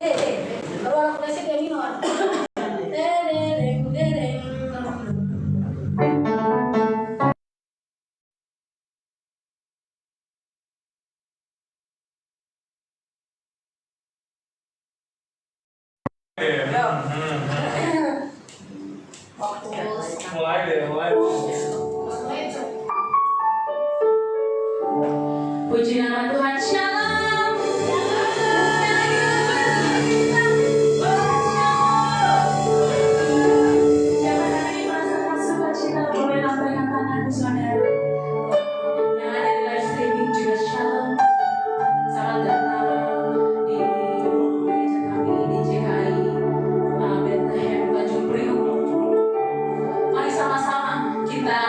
Kalau anak klasik ya minor. Dereng dereng. Mulai deh. Puji nama Tuhan, Shalom. Siapa hari ini merasakan sukacita, boleh lambaikan tangan saudara. Yang ada di live streaming juga Shalom. Selamat datang di gereja kami di JKI Bethlehem Tanjung Priok. Mari sama-sama kita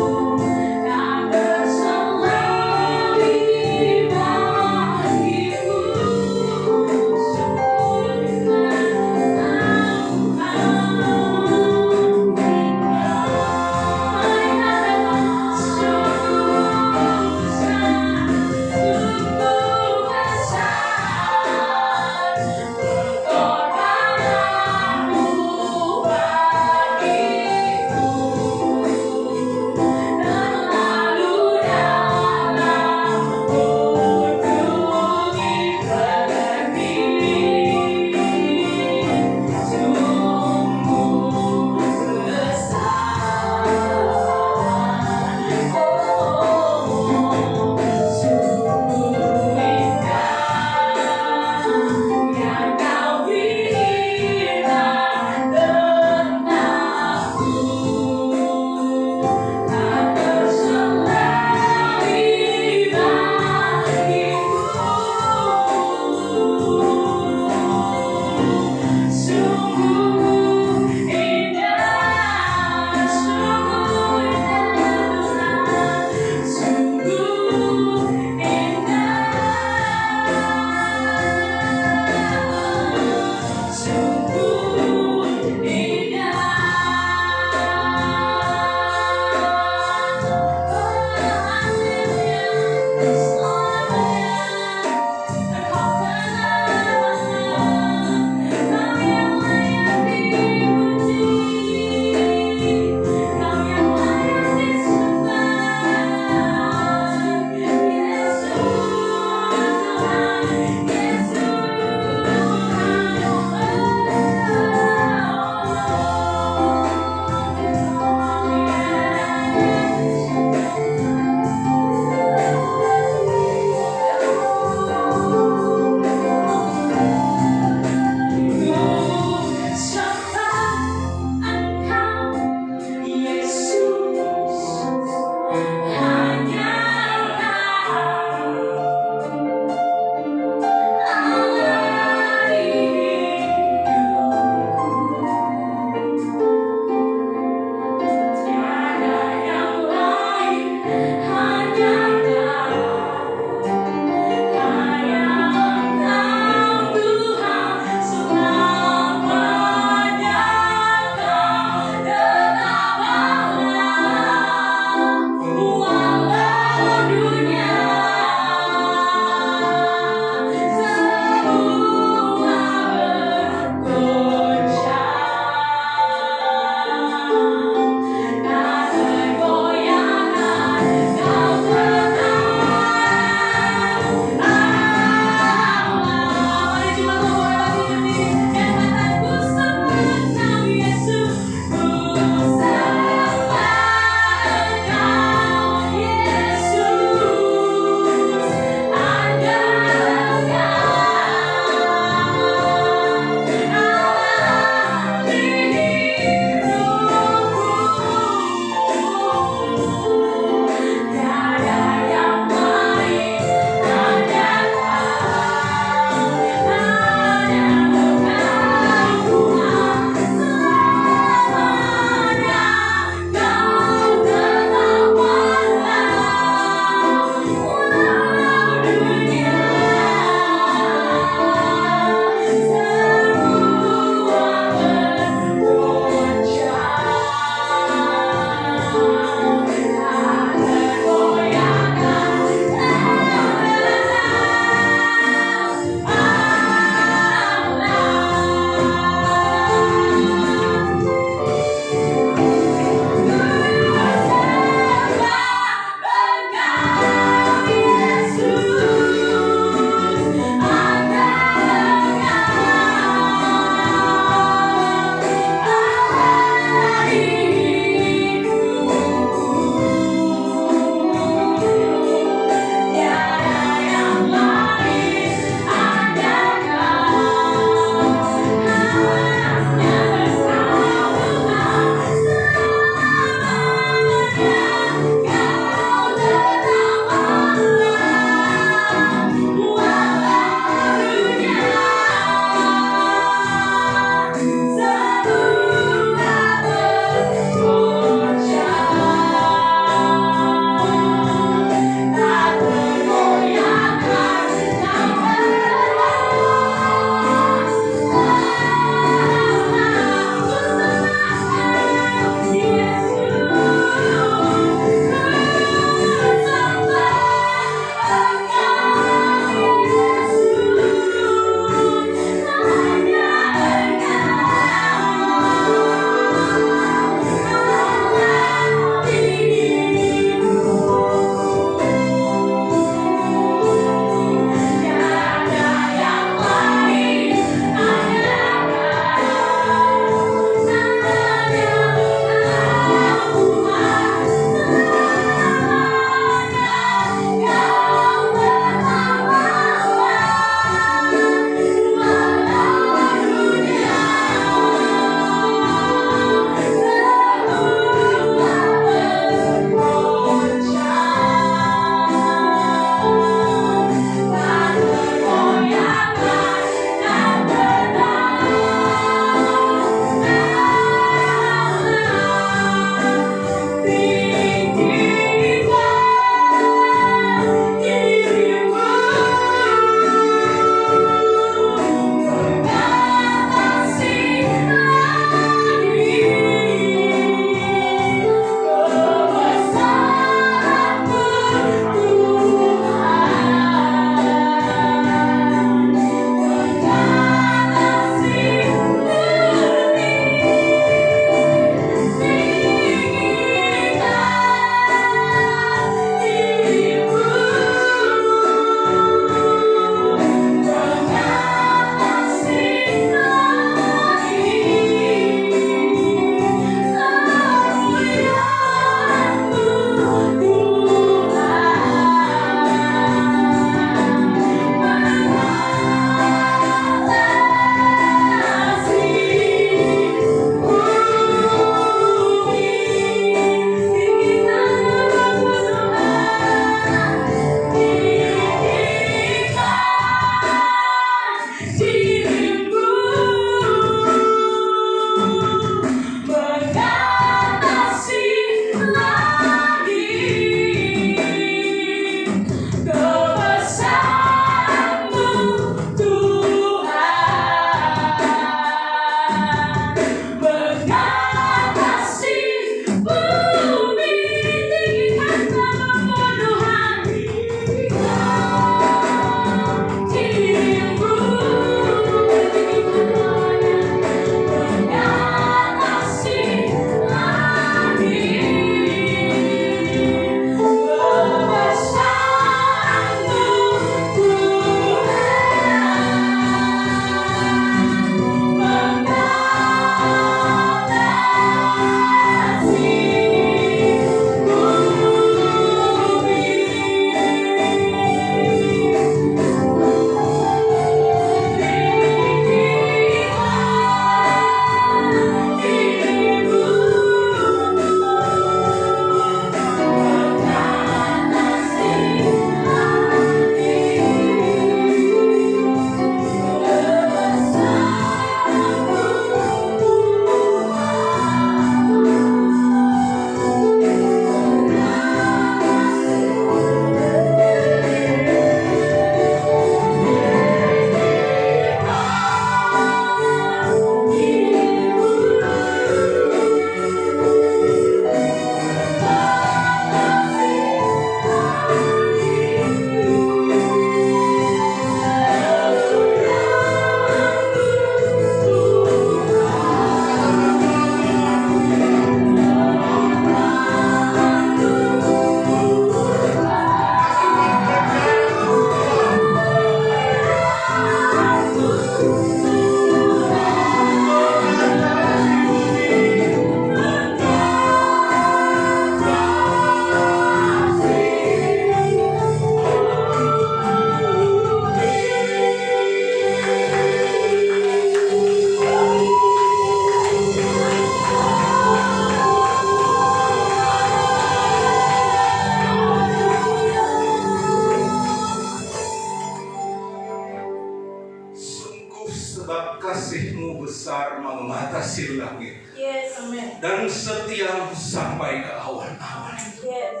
kasih-Mu besar mengatasi langit. Yes, amen. Dan setia sampai ke awan-awan. Yes.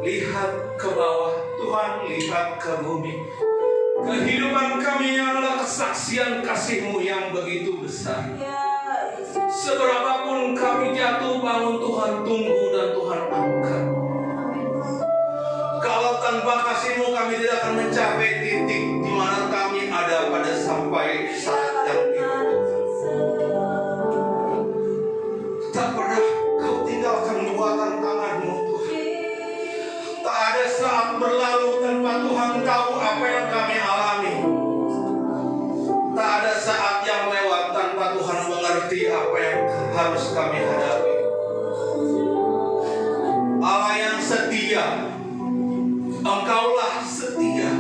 Lihat ke bawah, Tuhan, lihat ke bumi. Kehidupan kami adalah kesaksian kasih-Mu yang begitu besar. Yes. Seberapapun kami jatuh bangun, Tuhan tunggu dan Tuhan angkat. Kalau tanpa kasih-Mu kami tidak akan mencapai titik di mana kami ada pada sampai saat yang ini. Tak pernah Kau tinggalkan buatan tangan-Mu, Tuhan. Tak ada saat berlalu tanpa Tuhan tahu apa yang kami alami. Tak ada saat yang lewat tanpa Tuhan mengerti apa yang harus kami hadapi. Allah yang setia, Engkaulah setia.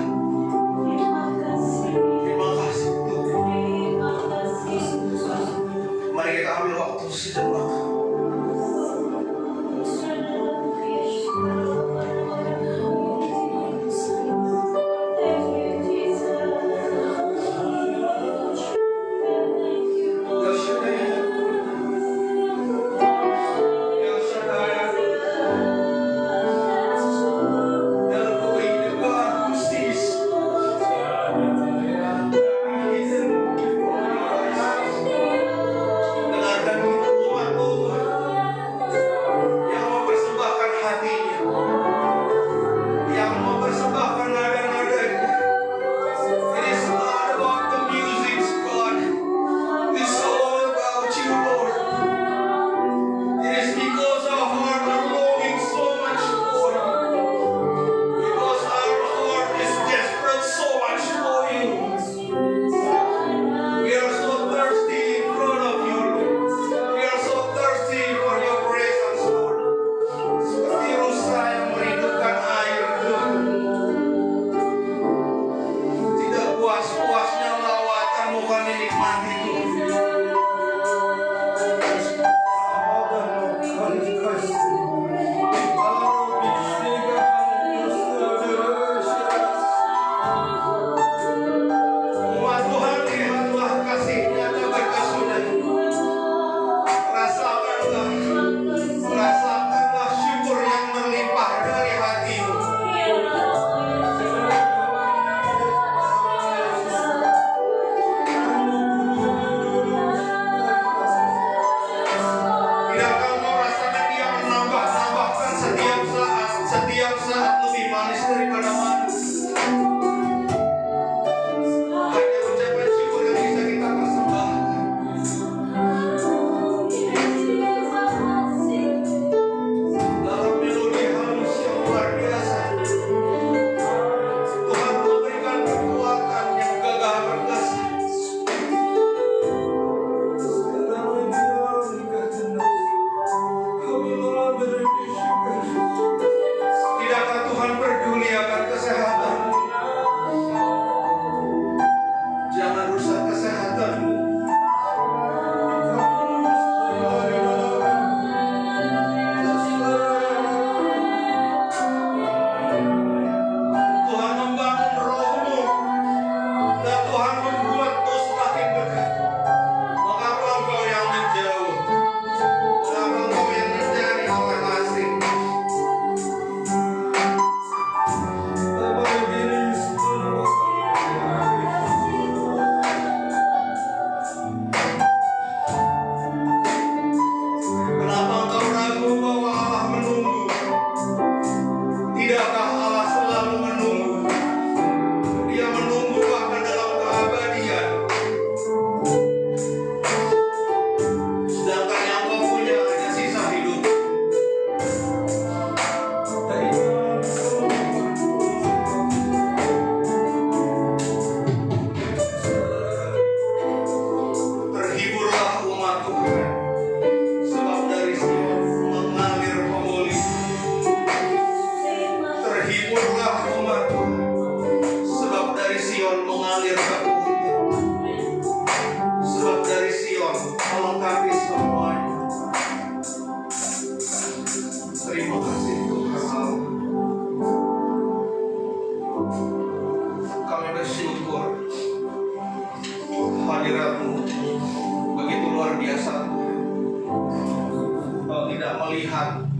melihat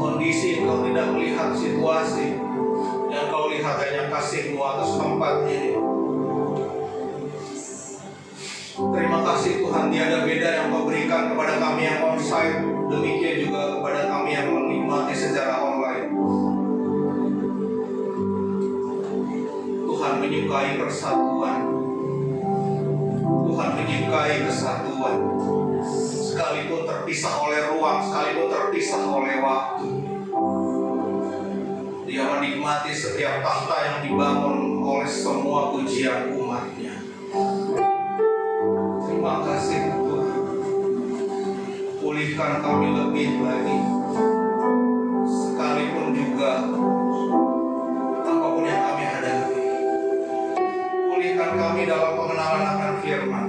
kondisi, Engkau tidak melihat situasi. Yang Kau lihat hanya kasih-Mu atas tempat ini. Terima kasih Tuhan, tiada beda yang Kau berikan kepada kami yang onsite, demikian juga kepada kami yang menikmati secara online. Tuhan menyukai persatuan. Tuhan menyukai kesatuan. Sekalipun terpisah oleh ruang, sekalipun terpisah oleh waktu, Dia menikmati setiap takhta yang dibangun oleh semua pujian umat-Nya. Terima kasih Tuhan. Pulihkan kami lebih lagi. Sekalipun juga apapun yang kami hadapi, pulihkan kami dalam pengenalan akan firman.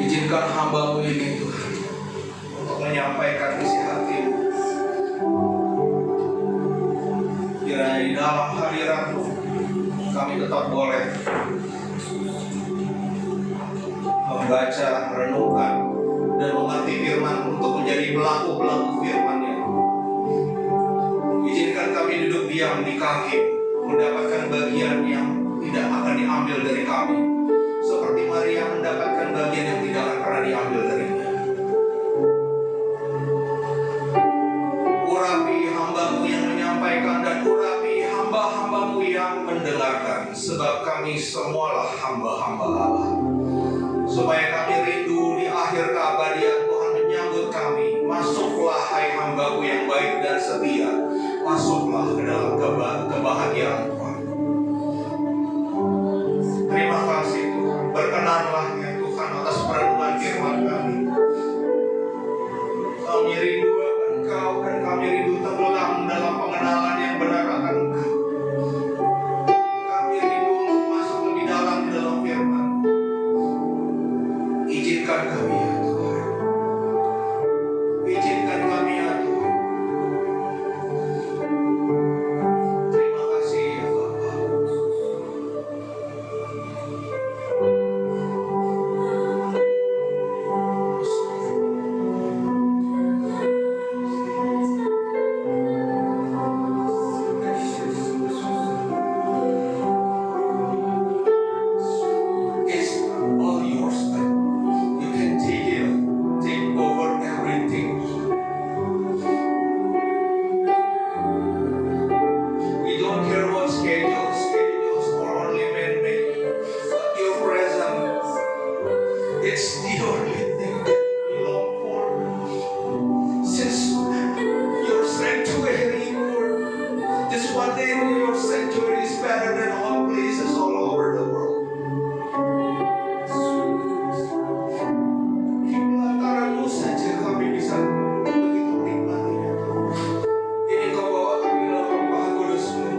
Izinkan hamba-Mu ini Tuhan untuk menyampaikan isi hati-Mu. Kiranya di dalam hadirat-Mu kami tetap boleh membaca, merenungkan, dan mengerti firman untuk menjadi pelaku-pelaku firman-Nya. Izinkan kami duduk diam di kaki, mendapatkan bagian yang tidak akan diambil dari kami, seperti Maria mendapatkan bagian yang tidak akan pernah diambil darinya. Urapi hamba-Mu yang menyampaikan, dan urapi hamba-hamba-Mu yang mendengarkan, sebab kami semualah hamba-hamba Allah. Supaya kami rindu di akhir keabadian Tuhan menyambut kami. Masuklah hai hamba-Mu yang baik dan setia, masuklah ke dalam kebahagiaan Tuhan. Terima kasih Tuhan. Berkenanlah ya Tuhan atas perenungan firman kami. Kami rindu akan Engkau, dan kami rindu tenggelam dalam pengenalan yang benar akan Engkau. Kami rindu untuk masuk lebih dalam di dalam firman. Izinkan kami ya Tuhan. Izinkan kami ya Tuhan. Terima kasih ya Bapa. It's all yours, but you can take over everything. We don't care what schedules are only man-made, but your presence, it's the only thing that we long for. Since your sanctuary, Lord, this one day your sanctuary is better than all places all over the world. Lantaran-Mu saja kami bisa begitu menikmatinya. Ini Kau bawa kami dalam Roh Kudus-Mu.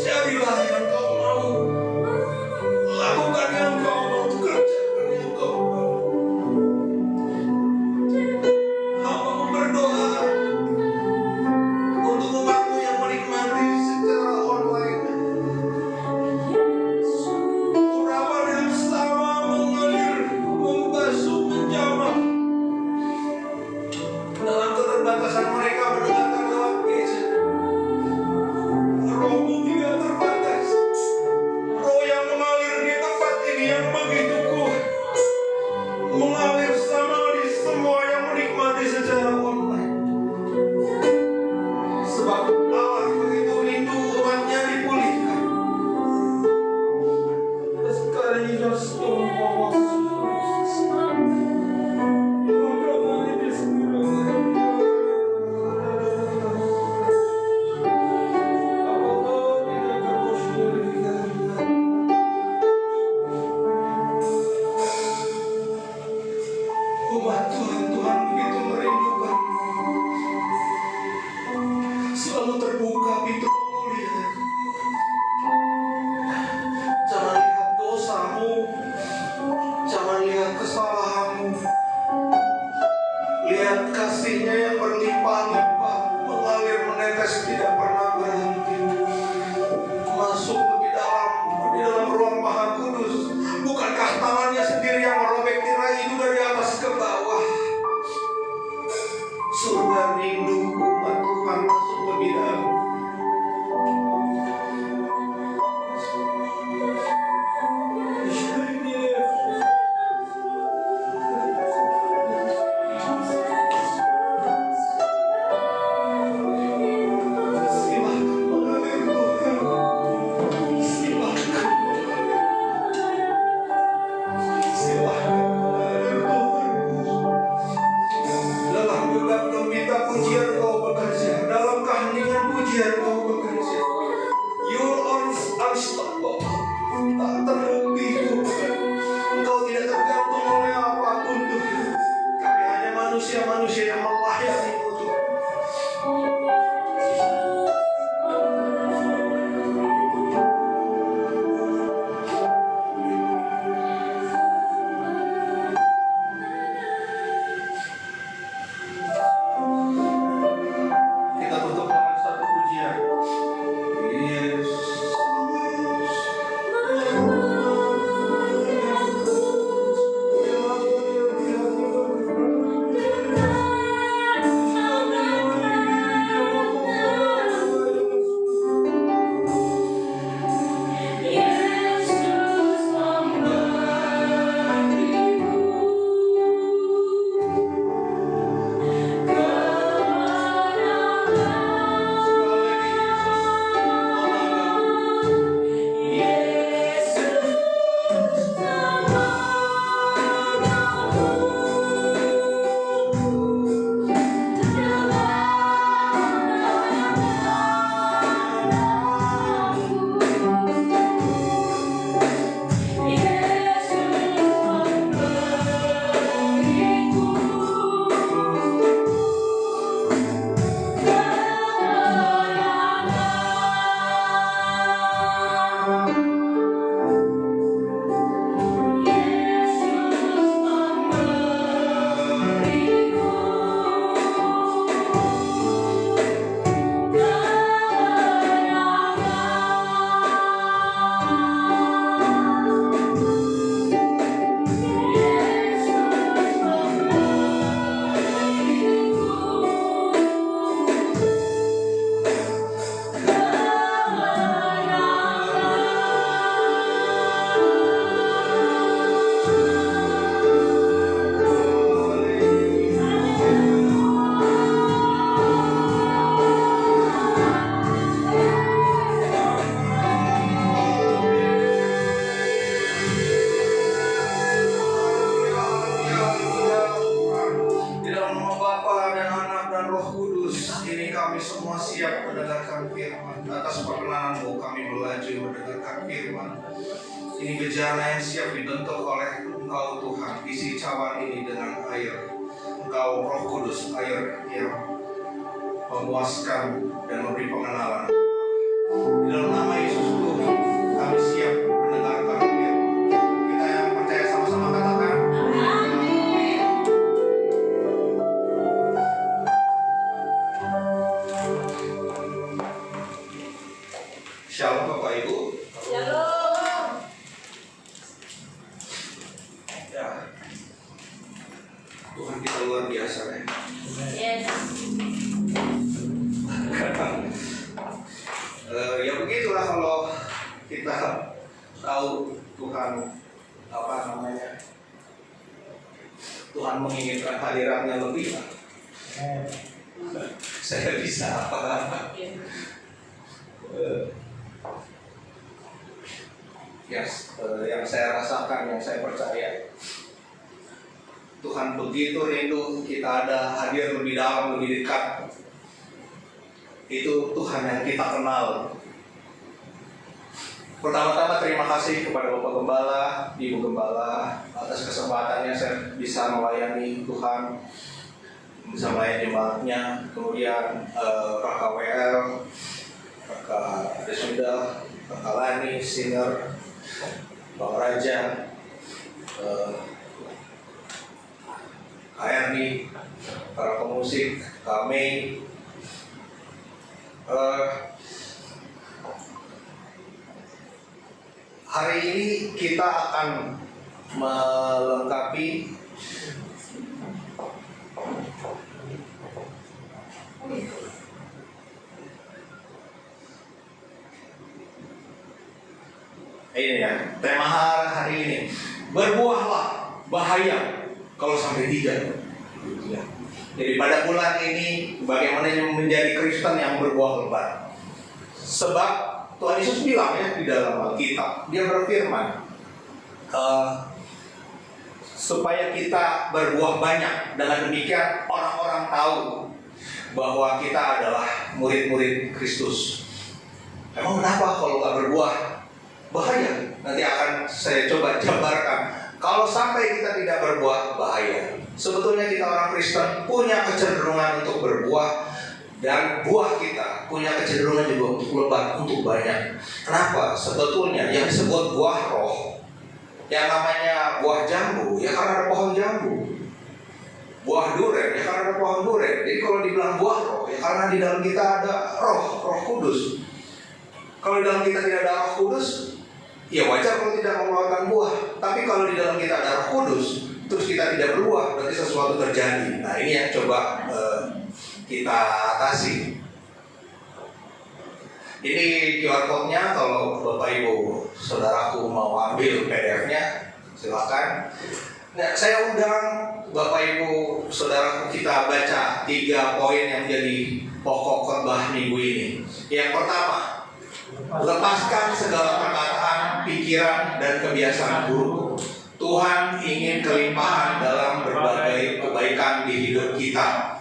Jadilah yang Kau mau, lakukan yang Kau mau, kerjakan yang Kau mau. Hamba-Mu berdoa untuk umat-Mu yang menikmati secara online. Urapan yang sama mengalir, membasuh, menjamah dalam keterbatasan mereka mendengarkan lewat gadget. Roh-Mu tidak terbatas. Roh yang mengalir di tempat ini yang begitu kuat, mengalir sama di semua yang menikmati secara online. Sebab Allah begitu rindu umat-Nya dipulihkan. Sekali just umat Tuhan begitu merindukan, selalu terbuka pintu pemulihan. Jangan lihat dosamu, jangan lihat kesalahanmu, lihat kasih-Nya yang berlimpah-limpah, mengalir menetes tidak pernah berhenti. Masuk lebih dalam di dalam ruang Maha Kudus. surga rindu umat Tuhan masuk lebih dalam. Manusia yang melayanimu Tuhan. Kita tutup dengan satu pujian. Yesus. Kami semua siap mendengarkan firman. Atas perkenananmu kami belajar mendengarkan firman. Ini bejana yang siap dibentuk oleh Engkau Tuhan. Isi cawan ini dengan air Engkau Roh Kudus, air yang memuaskan dan memberi pengenalan. Di dalam nama Yesus Tuhan kami siap mendengarkan firman. Kita yang percaya sama-sama katakan Shalom Bapak Ibu. Shalom. Ya, Tuhan kita luar biasa ya. Yes. Ya begitulah kalau kita tahu Tuhan apa namanya, Tuhan menginginkan hadiratnya lebih. Saya bisa apa? Yes, yang saya rasakan, yang saya percaya, Tuhan begitu rindu kita ada hadir lebih dalam, lebih dekat. Itu Tuhan yang kita kenal. Pertama-tama terima kasih kepada Bapak Gembala, Ibu Gembala atas kesempatannya saya bisa melayani Tuhan, bisa melayani jemaatnya. Kemudian Kakak WL, Kakak Desunda, Kakak Lani, Singer, Bang Raja, Kak Erni, para pemusik, Kak Mei. Hari ini kita akan melengkapi Ini ya, tema hari ini. Berbuahlah, bahaya kalau sampai tidak. Ya. Jadi pada bulan ini bagaimana menjadi Kristen yang berbuah lebat. Sebab Tuhan Yesus bilang ya di dalam Alkitab, dia berfirman supaya kita berbuah banyak. Dengan demikian orang-orang tahu bahwa kita adalah murid-murid Kristus. Emang kenapa kalau nggak berbuah? Bahaya. Nanti akan saya coba jabarkan. Kalau sampai kita tidak berbuah, bahaya. Sebetulnya kita orang Kristen punya kecenderungan untuk berbuah, dan buah kita punya kecenderungan juga untuk lebat, untuk banyak. Kenapa? Sebetulnya yang disebut buah roh, yang namanya buah jambu, ya karena ada pohon jambu. Buah duren, ya karena ada pohon duren. Jadi kalau dibilang buah roh, ya karena di dalam kita ada Roh Kudus. Kalau di dalam kita tidak ada Roh Kudus, ya wajar kalau tidak mengeluarkan buah. Tapi kalau di dalam kita ada Roh Kudus, terus kita tidak berbuah, berarti sesuatu terjadi. Nah ini yang coba kita atasi. Ini QR code-nya, kalau Bapak Ibu Saudaraku mau ambil PDF-nya, silakan. Nah, saya undang Bapak Ibu Saudaraku kita baca 3 poin yang menjadi pokok khotbah minggu ini. Yang pertama, lepaskan segala perkataan, pikiran, dan kebiasaan buruk. Tuhan ingin kelimpahan dalam berbagai kebaikan di hidup kita.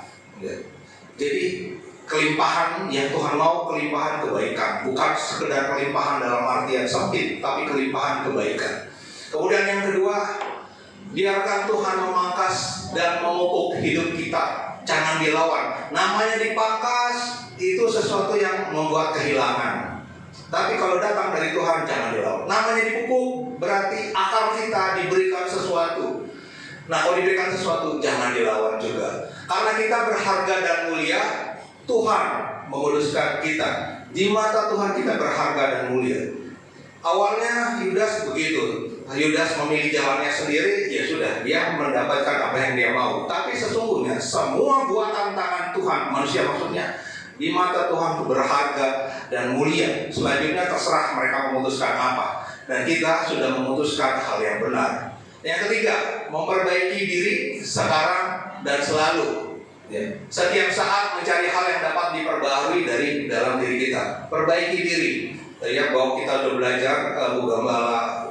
Jadi kelimpahan yang Tuhan mau, kelimpahan kebaikan, bukan sekedar kelimpahan dalam artian sempit, tapi kelimpahan kebaikan. Kemudian yang kedua, biarkan Tuhan memangkas dan memupuk hidup kita. Jangan dilawan. Namanya dipangkas itu sesuatu yang membuat kehilangan. Tapi kalau datang dari Tuhan, jangan dilawan. Namanya dipupuk, berarti akal kita diberikan sesuatu. Nah, kalau diberikan sesuatu, jangan dilawan juga. Karena kita berharga dan mulia, Tuhan menguduskan kita. Di mata Tuhan kita berharga dan mulia. Awalnya Yudas begitu. Yudas memilih jalannya sendiri, ya sudah, dia mendapatkan apa yang dia mau. Tapi sesungguhnya semua buatan tangan Tuhan, manusia maksudnya, di mata Tuhan itu berharga dan mulia. Selanjutnya terserah mereka memutuskan apa. Dan kita sudah memutuskan hal yang benar. Yang ketiga, memperbaiki diri sekarang dan selalu. Setiap saat mencari hal yang dapat diperbaharui dari dalam diri kita. Perbaiki diri. Ya, bahwa kita sudah belajar Bu Gembala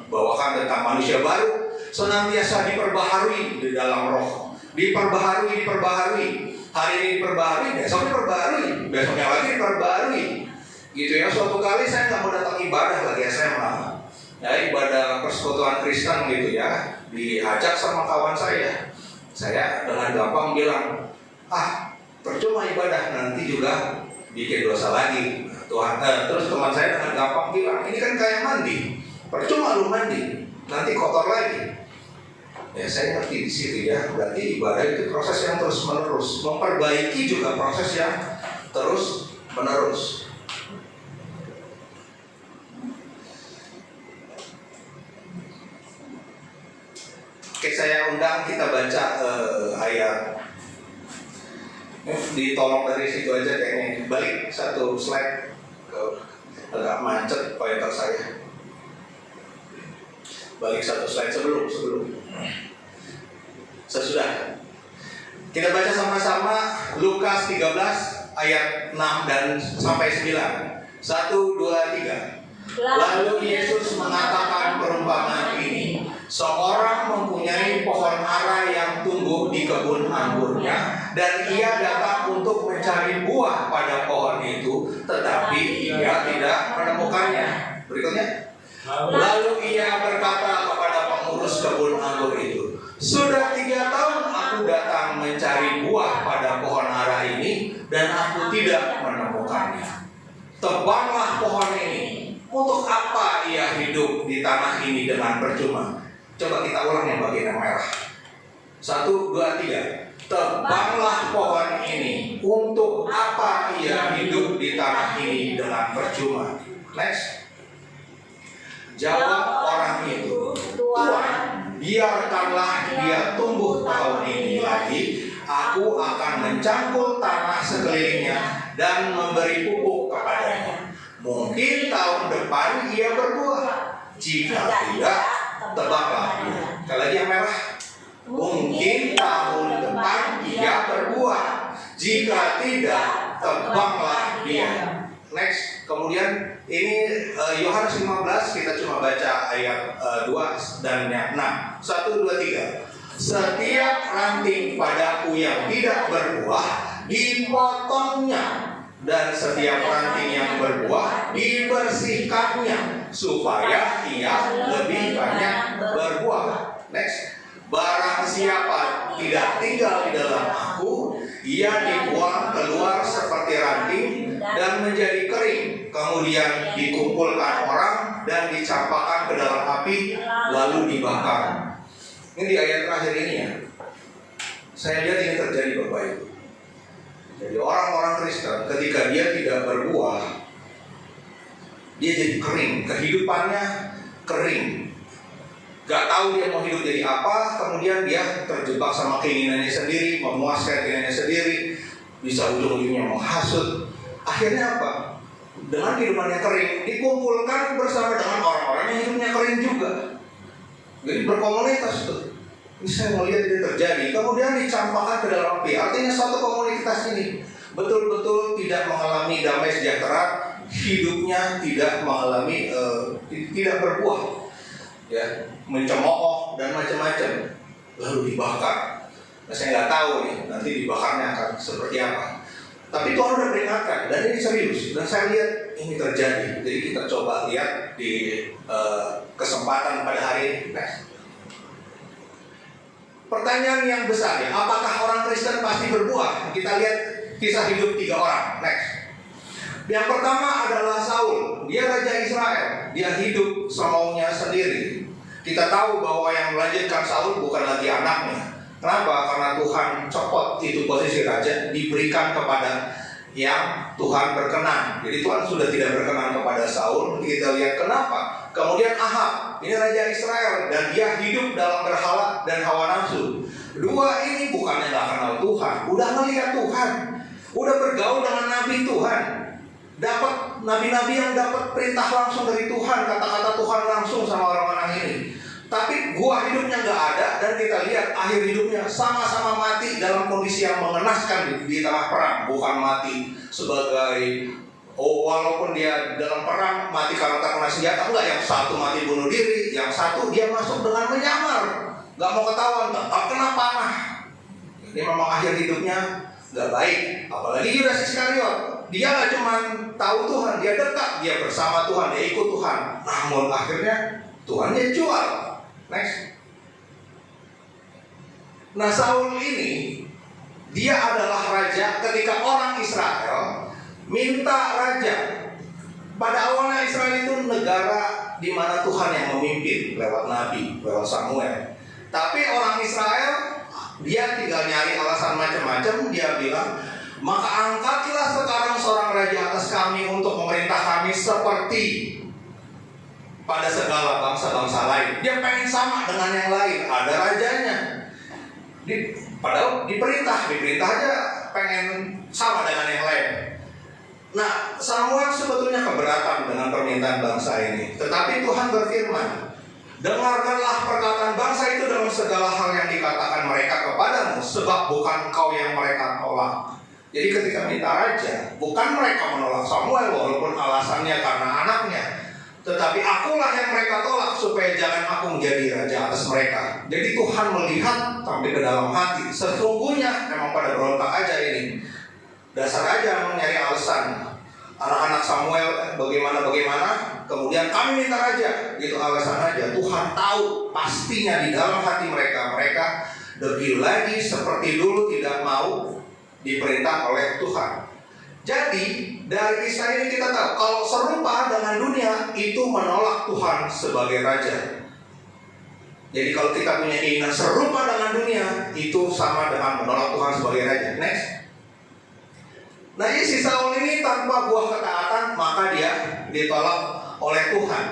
bawakan tentang manusia baru, senantiasa diperbaharui di dalam roh. Diperbaharui. Hari ini diperbaharui, besok diperbaharui, besoknya lagi diperbaharui. Gitu ya. Suatu kali saya nggak mau datang ibadah lagi SMA. Ya, ibadah persekutuan Kristen gitu ya. Diajak sama kawan saya. Saya dengan gampang bilang, percuma ibadah, nanti juga bikin dosa lagi. Tuhan, terus teman saya dengan gampang bilang, ini kan kayak mandi, percuma lu mandi, nanti kotor lagi. Ya saya ngerti di situ ya, berarti ibadah itu proses yang terus menerus, memperbaiki juga proses yang terus menerus. Oke, saya undang kita baca ayat. Ditolong dari situ aja kayaknya. Balik satu slide, agak macet pointer saya. Balik satu slide sebelum. Sesudah. Kita baca sama-sama Lukas 13 ayat 6 dan sampai 9. 1, 2, 3. Lalu Yesus mengatakan perumpamaan ini. Seorang mempunyai pohon ara yang tumbuh di kebun anggurnya, dan ia datang untuk mencari buah pada pohon itu, tetapi ia tidak menemukannya. Berikutnya. Lalu ia berkata kepada pengurus kebun anggur itu, sudah 3 tahun aku datang mencari buah pada pohon ara ini, dan aku tidak menemukannya. Tebanglah pohon ini. Untuk apa ia hidup di tanah ini dengan percuma? Coba kita ulang yang bagian yang merah. 1, 2, 3. Tebanglah pohon ini. Untuk apa ia hidup di tanah ini dengan percuma? Next. Jawab orang itu, Tuhan, biarkanlah dia tumbuh tahun ini lagi. Aku akan mencangkul tanah sekelilingnya dan memberi pupuk kepadanya. Mungkin tahun depan ia berbuah. Jika tidak, tebaklah dia. Sekali lagi yang merah. Mungkin tahun depan ia berbuah. Jika tidak, tebaklah dia. Next, kemudian ini Yohanes 15, kita cuma baca ayat 2 dan 6. 1, 2, 3. Setiap ranting padaku yang tidak berbuah dipotongnya, dan setiap ranting yang berbuah dibersihkannya, supaya ia lebih banyak berbuah. Next. Barang siapa tidak tinggal di dalam aku, ia dibuang keluar seperti ranting dan menjadi kering, kemudian dikumpulkan orang dan dicampakkan ke dalam api, lalu dibakar. Ini di ayat terakhir ini ya, saya lihat ini terjadi Bapak Ibu. Jadi orang-orang Kristen ketika dia tidak berbuah, dia jadi kering, kehidupannya kering. Gak tahu dia mau hidup jadi apa, kemudian dia terjebak sama keinginannya sendiri, memuaskan keinginannya sendiri, bisa ujung-ujungnya menghasut. Akhirnya apa? Dengan kehidupannya kering, dikumpulkan bersama dengan orang-orang yang hidupnya kering juga. Jadi berkomunitas tuh. Ini saya melihat ini terjadi. Kemudian dicampakkan ke dalam api. Artinya suatu komunitas ini betul-betul tidak mengalami damai sejahtera, hidupnya tidak mengalami tidak berbuah. Ya, mencemooh dan macam-macam, lalu dibakar. Nah, saya nggak tahu nih nanti dibakarnya akan seperti apa. Tapi Tuhan sudah peringatkan dan ini serius. Dan saya lihat ini terjadi. Jadi kita coba lihat di kesempatan pada hari ini. Next. Pertanyaan yang besar ya, apakah orang Kristen pasti berbuah? Kita lihat kisah hidup 3 orang. Next. Yang pertama adalah Saul. Dia raja Israel. Dia hidup semaunya sendiri. Kita tahu bahwa yang melanjutkan Saul bukan lagi anaknya. Kenapa? Karena Tuhan copot itu posisi raja, diberikan kepada yang Tuhan berkenan. Jadi Tuhan sudah tidak berkenan kepada Saul. Kita lihat kenapa. Kemudian Ahab, ini raja Israel, dan dia hidup dalam berhala dan hawa nafsu. Dua ini bukannya gak kenal Tuhan, udah melihat Tuhan, udah bergaul dengan nabi Tuhan, dapat nabi-nabi yang dapat perintah langsung dari Tuhan, kata-kata Tuhan langsung sama orang-orang ini. Tapi gua hidupnya nggak ada, dan kita lihat akhir hidupnya sama-sama mati dalam kondisi yang mengenaskan di tengah perang. Bukan mati sebagai walaupun dia dalam perang mati karena terkena senjata, enggak. Yang satu mati bunuh diri, yang satu dia masuk dengan menyamar, nggak mau ketahuan, tak kena panah. Ini memang akhir hidupnya nggak baik. Apalagi Yudas Iskariot, dia nggak cuma tahu Tuhan, dia dekat, dia bersama Tuhan, dia ikut Tuhan. Namun akhirnya Tuhan dia jual. Next. Nah, Saul ini dia adalah raja ketika orang Israel minta raja. Pada awalnya Israel itu negara di mana Tuhan yang memimpin lewat nabi, lewat Samuel. Tapi orang Israel dia tinggal nyari alasan macam-macam. Dia bilang, maka angkatlah sekarang seorang raja atas kami untuk memerintah kami seperti pada segala bangsa-bangsa lain. Dia pengen sama dengan yang lain, ada rajanya. Padahal diperintah aja pengen sama dengan yang lain. Nah, Samuel sebetulnya keberatan dengan permintaan bangsa ini. Tetapi Tuhan berfirman, dengarkanlah perkataan bangsa itu dalam segala hal yang dikatakan mereka kepadamu, sebab bukan kau yang mereka tolak. Jadi ketika minta raja, bukan mereka menolak Samuel walaupun alasannya karena anaknya, tetapi akulah yang mereka tolak supaya jangan aku menjadi raja atas mereka. Jadi Tuhan melihat sampai ke dalam hati. Sesungguhnya memang pada berontak aja ini. Dasar aja mencari alasan. Anak-anak Samuel bagaimana, kemudian kami minta raja. Itu alasan aja. Tuhan tahu pastinya di dalam hati mereka. Mereka degil lagi seperti dulu, tidak mau diperintah oleh Tuhan. Jadi dari kisah ini kita tahu kalau serupa dengan dunia itu menolak Tuhan sebagai raja. Jadi kalau kita punya keinginan serupa dengan dunia, itu sama dengan menolak Tuhan sebagai raja. Next. Nah, si Saul ini tanpa buah ketaatan, maka dia ditolak oleh Tuhan.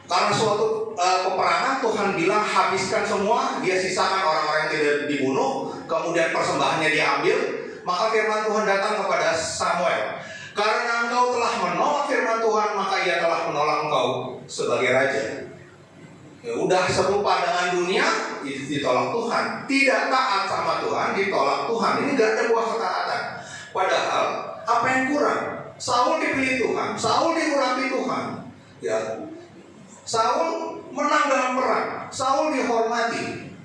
Karena suatu peperangan, Tuhan bilang habiskan semua, dia sisakan orang-orang yang tidak dibunuh, kemudian persembahannya diambil. Maka firman Tuhan datang kepada Samuel, Karena engkau telah menolak firman Tuhan, maka ia telah menolak engkau sebagai raja. Ya udah, serupa dengan dunia, ditolak Tuhan. Tidak taat sama Tuhan, ditolak Tuhan. Ini gak ada buah ketaatan. Padahal apa yang kurang? Saul dipilih Tuhan, Saul diurapi Tuhan. Ya, Saul menang dalam perang, Saul dihormati,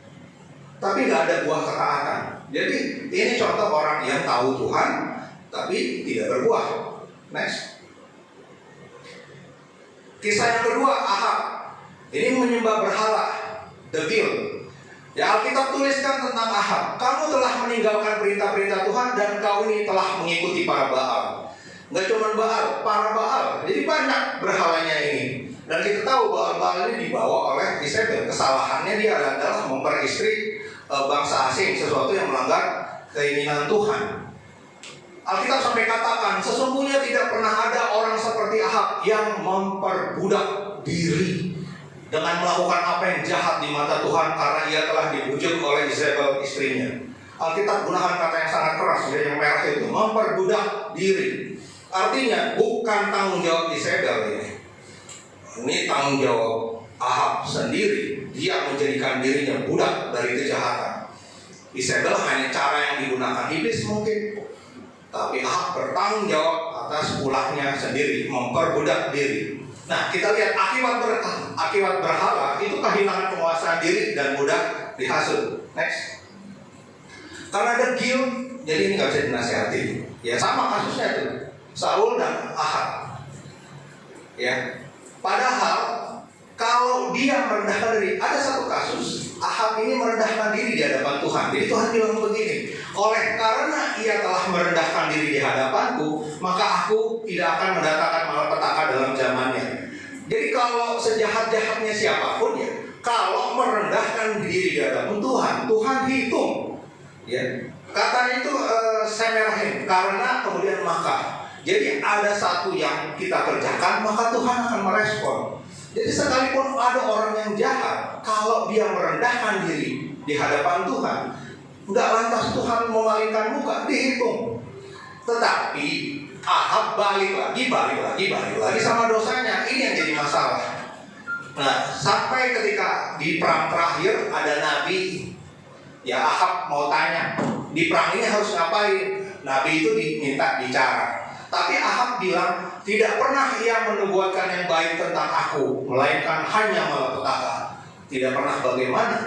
tapi gak ada buah ketaatan. Jadi ini contoh orang yang tahu Tuhan, tapi tidak berbuah. Next. Kisah yang kedua, Ahab. Ini menyembah berhala, the guilt. Ya, Alkitab tuliskan tentang Ahab. Kamu telah meninggalkan perintah-perintah Tuhan dan kau ini telah mengikuti para Baal. Nggak cuma Baal, para Baal. Jadi banyak berhalanya ini. Dan kita tahu Baal-Baal ini dibawa oleh Isabel. Kesalahannya dia adalah memperistri bangsa asing, sesuatu yang melanggar keinginan Tuhan. Alkitab sampai katakan, sesungguhnya tidak pernah ada orang seperti Ahab yang memperbudak diri dengan melakukan apa yang jahat di mata Tuhan, karena ia telah dibujuk oleh Isabel istrinya. Alkitab gunakan kata yang sangat keras, yang merah itu, memperbudak diri. Artinya bukan tanggung jawab Isabel ini. Ini tanggung jawab Ahab sendiri. Dia menjadikan dirinya budak dari kejahatan. Isabel hanya cara yang digunakan iblis mungkin, tapi Ahab bertanggung jawab atas ulahnya sendiri, memperbudak diri. Nah, kita lihat akibat berhala itu kehilangan penguasaan diri dan mudah dihasut. Next. Karena ada guilt, jadi ini nggak bisa dinasihati. Ya sama kasusnya tuh, Saul dan Ahab. Ya, padahal kalau dia merendahkan diri, ada satu kasus Ahab ini merendahkan diri di hadapan Tuhan. Jadi Tuhan bilang begini, oleh karena ia telah merendahkan diri di hadapanku, maka aku tidak akan mendatangkan malapetaka dalam zamannya. Jadi kalau sejahat-jahatnya siapapun ya, kalau merendahkan diri di hadapan Tuhan, Tuhan hitung. Ya, katanya itu saya merahin karena kemudian maka. Jadi ada satu yang kita kerjakan, maka Tuhan akan merespon. Jadi sekalipun ada orang yang jahat, kalau dia merendahkan diri di hadapan Tuhan, enggak lantas Tuhan memalingkan muka, dihitung. Tetapi Ahab balik lagi sama dosanya. Ini yang jadi masalah. Nah, sampai ketika di perang terakhir ada nabi, ya Ahab mau tanya, di perang ini harus ngapain? Nabi itu diminta bicara. Tapi Ahab bilang, tidak pernah ia menubuatkan yang baik tentang aku, melainkan hanya malapetaka. Tidak pernah bagaimana?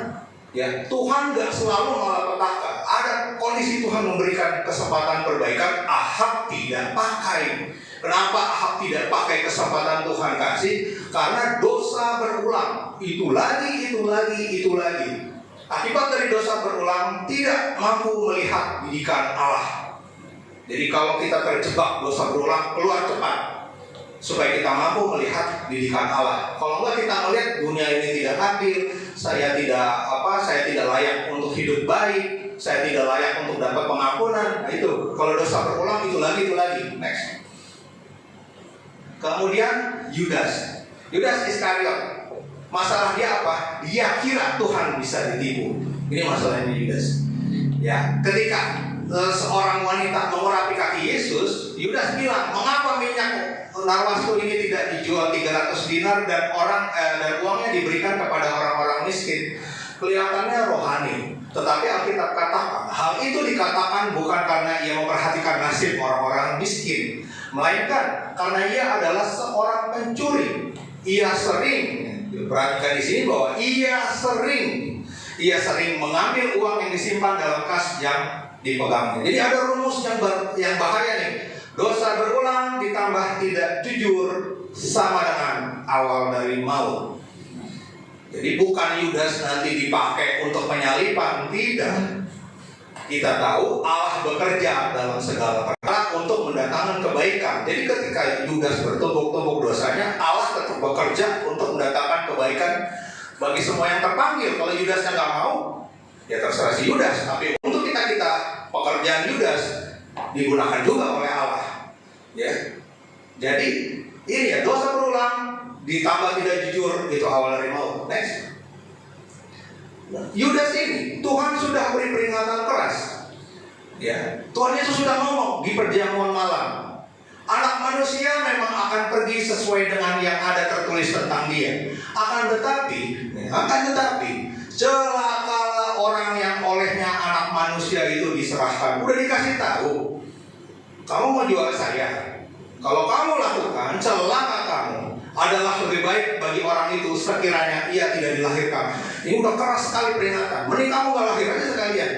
Ya, Tuhan gak selalu malapetaka. Ada kondisi Tuhan memberikan kesempatan perbaikan, Ahab tidak pakai. Kenapa Ahab tidak pakai kesempatan Tuhan kasih? Karena dosa berulang. Itu lagi. Akibat dari dosa berulang, tidak mampu melihat didikan Allah. Jadi kalau kita terjebak dosa berulang, keluar cepat supaya kita mampu melihat didikan Allah. Kalau enggak, kita melihat dunia ini tidak adil, saya tidak layak untuk hidup baik, saya tidak layak untuk dapat pengampunan. Nah itu, kalau dosa berulang itu lagi. Next. Kemudian Yudas Iskariot. Masalah dia apa? Dia kira Tuhan bisa ditipu. Ini masalahnya Yudas. Ya, ketika seorang wanita mengurapi kaki Yesus, Yudas bilang, mengapa minyak narwastu ini tidak dijual 300 dinar dan uangnya diberikan kepada orang-orang miskin? Kelihatannya rohani, tetapi Alkitab katakan hal itu dikatakan bukan karena ia memperhatikan nasib orang-orang miskin, melainkan karena ia adalah seorang pencuri. Ia sering, perhatikan di sini bahwa ia sering mengambil uang yang disimpan dalam kas yang dipegangnya. Jadi ada rumus yang bahaya nih. Dosa berulang ditambah tidak jujur sama dengan awal dari maut. Jadi bukan Yudas nanti dipakai untuk penyalipan, tidak. Kita tahu Allah bekerja dalam segala perkara untuk mendatangkan kebaikan. Jadi ketika Yudas bertumbuk-tumbuk dosanya, Allah tetap bekerja untuk mendatangkan kebaikan bagi semua yang terpanggil. Kalau Yudasnya nggak mau, ya terserah si Yudas. Tapi untuk kita pekerjaan Yudas digunakan juga oleh Allah. Ya, jadi ini ya, dosa berulang ditambah tidak jujur, itu awal dari maut. Next. Yudas ini Tuhan sudah beri peringatan keras. Ya, Tuhan Yesus sudah ngomong di perjamuan malam, Anak manusia memang akan pergi sesuai dengan yang ada tertulis tentang dia. Akan tetapi, celakalah orang yang olehnya anak manusia itu diserahkan. Udah dikasih tahu, kamu mau jual saya. Kalau kamu lakukan, celaka kamu. Adalah lebih baik bagi orang itu sekiranya ia tidak dilahirkan. Ini udah keras sekali peringatan. Mending kamu gak lahir aja sekalian.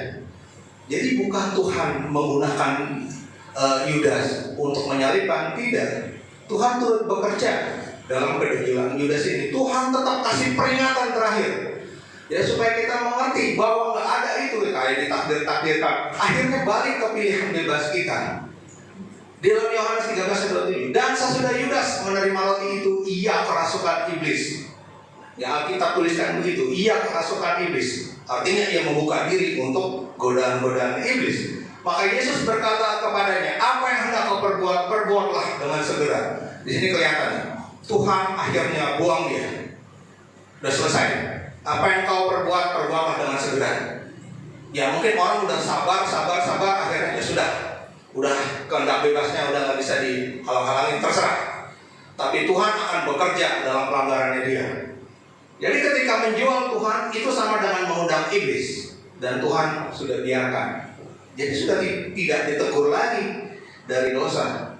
Jadi bukan Tuhan menggunakan Yudas untuk menyalibkan, tidak. Tuhan turut bekerja dalam kedegilan Yudas ini. Tuhan tetap kasih peringatan terakhir, ya, supaya kita mengerti bahwa nggak ada itu kayak ditakdir-takdirkan. Akhirnya balik ke pilihan bebas kita. Di dalam Yohanes 13:27, dan sesudah Yudas menerima roti itu, ia kerasukan iblis. Ya, Alkitab tuliskan begitu, ia kerasukan iblis. Artinya ia membuka diri untuk godaan-godaan iblis. Maka Yesus berkata kepadanya, apa yang hendak kau perbuat, perbuatlah dengan segera. Di sini kelihatan, Tuhan akhirnya buang dia. Sudah selesai. Apa yang kau perbuat, perbuatlah dengan segera. Ya mungkin orang udah sabar, akhirnya ya sudah. Udah kehendak bebasnya udah nggak bisa dihalang-halangin, terserah. Tapi Tuhan akan bekerja dalam pelanggarannya dia. Jadi ketika menjual Tuhan itu sama dengan mengundang iblis, dan Tuhan sudah biarkan. Jadi sudah tidak ditegur lagi dari dosa.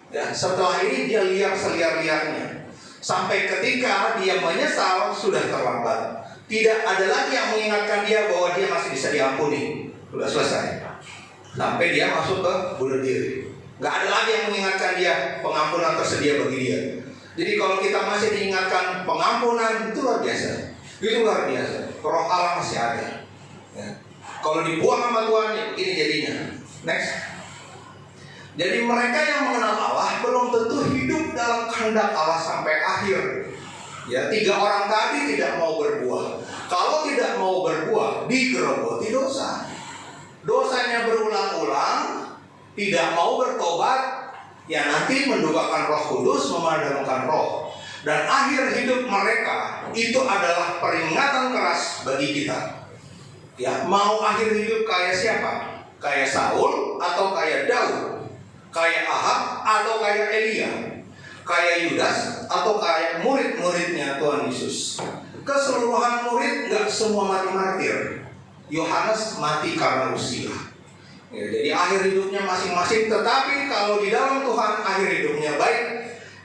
Ya, setelah ini dia liar seliar-liarnya. Sampai ketika dia menyesal sudah terlambat. Tidak ada lagi yang mengingatkan dia bahwa dia masih bisa diampuni. Sudah selesai. Sampai dia masuk ke bunuh diri. Gak ada lagi yang mengingatkan dia pengampunan tersedia bagi dia. Jadi kalau kita masih diingatkan pengampunan, itu luar biasa. Itu luar biasa. Roh Allah masih ada. Ya. Kalau dibuang sama Tuhan, ya begini jadinya. Next. Jadi mereka yang mengenal Allah belum tentu hidup dalam kehendak Allah sampai akhir. Ya, 3 orang tadi tidak mau berbuah. Kalau tidak mau berbuah, digerogoti dosa. Dosanya berulang-ulang, tidak mau bertobat, ya nanti mendukakan Roh Kudus, memadamkan roh. Dan akhir hidup mereka itu adalah peringatan keras bagi kita. Ya, mau akhir hidup kayak siapa? Kayak Saul atau kayak Daud? Kayak Ahab atau kayak Elia? Kayak Yudas atau kayak murid-muridnya Tuhan Yesus? Keseluruhan murid gak semua mati martir. Yohanes mati karena usia. Ya, jadi akhir hidupnya masing-masing. Tetapi kalau di dalam Tuhan akhir hidupnya baik.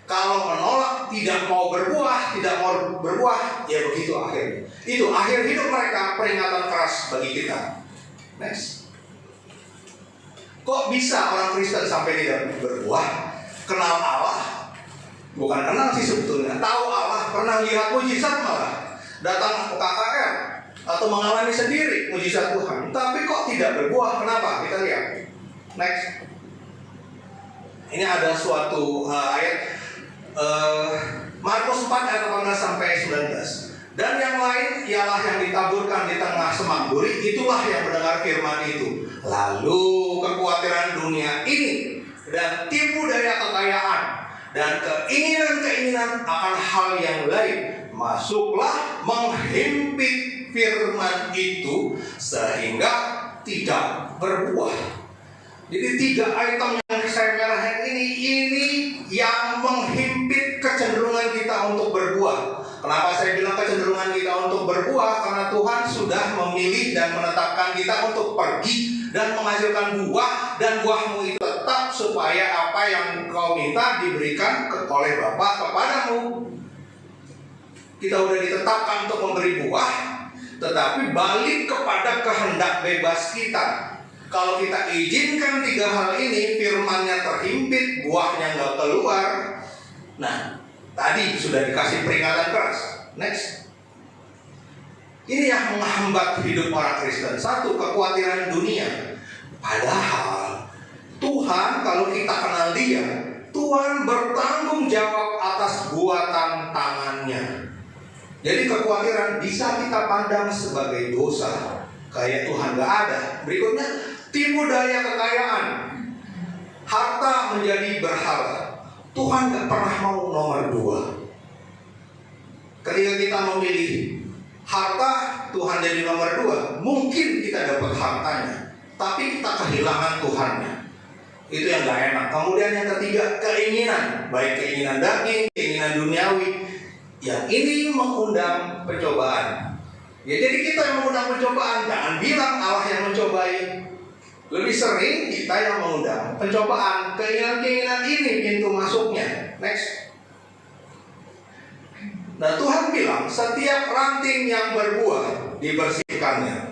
Kalau menolak, tidak mau berbuah, ya begitu akhirnya. Itu akhir hidup mereka, peringatan keras bagi kita. Next. Kok bisa orang Kristen sampai tidak berbuah? Kenal Allah? Bukan kenal sih sebetulnya. Tahu Allah, pernah lihat mujizat malah. Datang ke KKR atau mengalami sendiri mujizat Tuhan. Tapi kok tidak berbuah? Kenapa? Kita lihat. Next. Ini ada suatu ayat Markus 4 ayat 18 sampai 19. Dan yang lain ialah yang ditaburkan di tengah semak duri, itulah yang mendengar firman itu. Lalu kekhawatiran dunia ini dan tipu daya kekayaan dan keinginan-keinginan akan hal yang lain masuklah menghimpit firman itu sehingga tidak berbuah. Jadi 3 item yang saya merahkan ini yang menghimpit kecenderungan kita untuk berbuah. Kenapa saya bilang kecenderungan kita untuk berbuah? Karena Tuhan sudah memilih dan menetapkan kita untuk pergi dan menghasilkan buah, dan buahmu itu tetap supaya apa yang kau minta diberikan oleh Bapa kepadamu. Kita sudah ditetapkan untuk memberi buah, tetapi balik kepada kehendak bebas kita. Kalau kita izinkan 3 hal ini, firman-Nya terhimpit, buahnya nggak keluar. Nah, tadi sudah dikasih peringatan keras. Next. Ini yang menghambat hidup orang Kristen. 1, kekhawatiran dunia. Padahal Tuhan, kalau kita kenal Dia, Tuhan bertanggung jawab atas buatan tangannya. Jadi kekhawatiran bisa kita pandang sebagai dosa, kayak Tuhan gak ada. Berikutnya, tipu daya kekayaan, harta menjadi berhala. Tuhan gak pernah mau nomor 2. Ketika kita memilih harta, Tuhan jadi nomor 2. Mungkin kita dapat hartanya, tapi kita kehilangan Tuhannya. Itu yang gak enak. Kemudian yang ketiga, keinginan, baik keinginan daging, keinginan duniawi. Yang ini mengundang pencobaan. Ya, jadi kita yang mengundang pencobaan. Jangan bilang Allah yang mencobai. Lebih sering kita yang mengundang pencobaan. Keinginan-keinginan ini pintu masuknya. Next. Nah, Tuhan bilang setiap ranting yang berbuah dibersihkannya.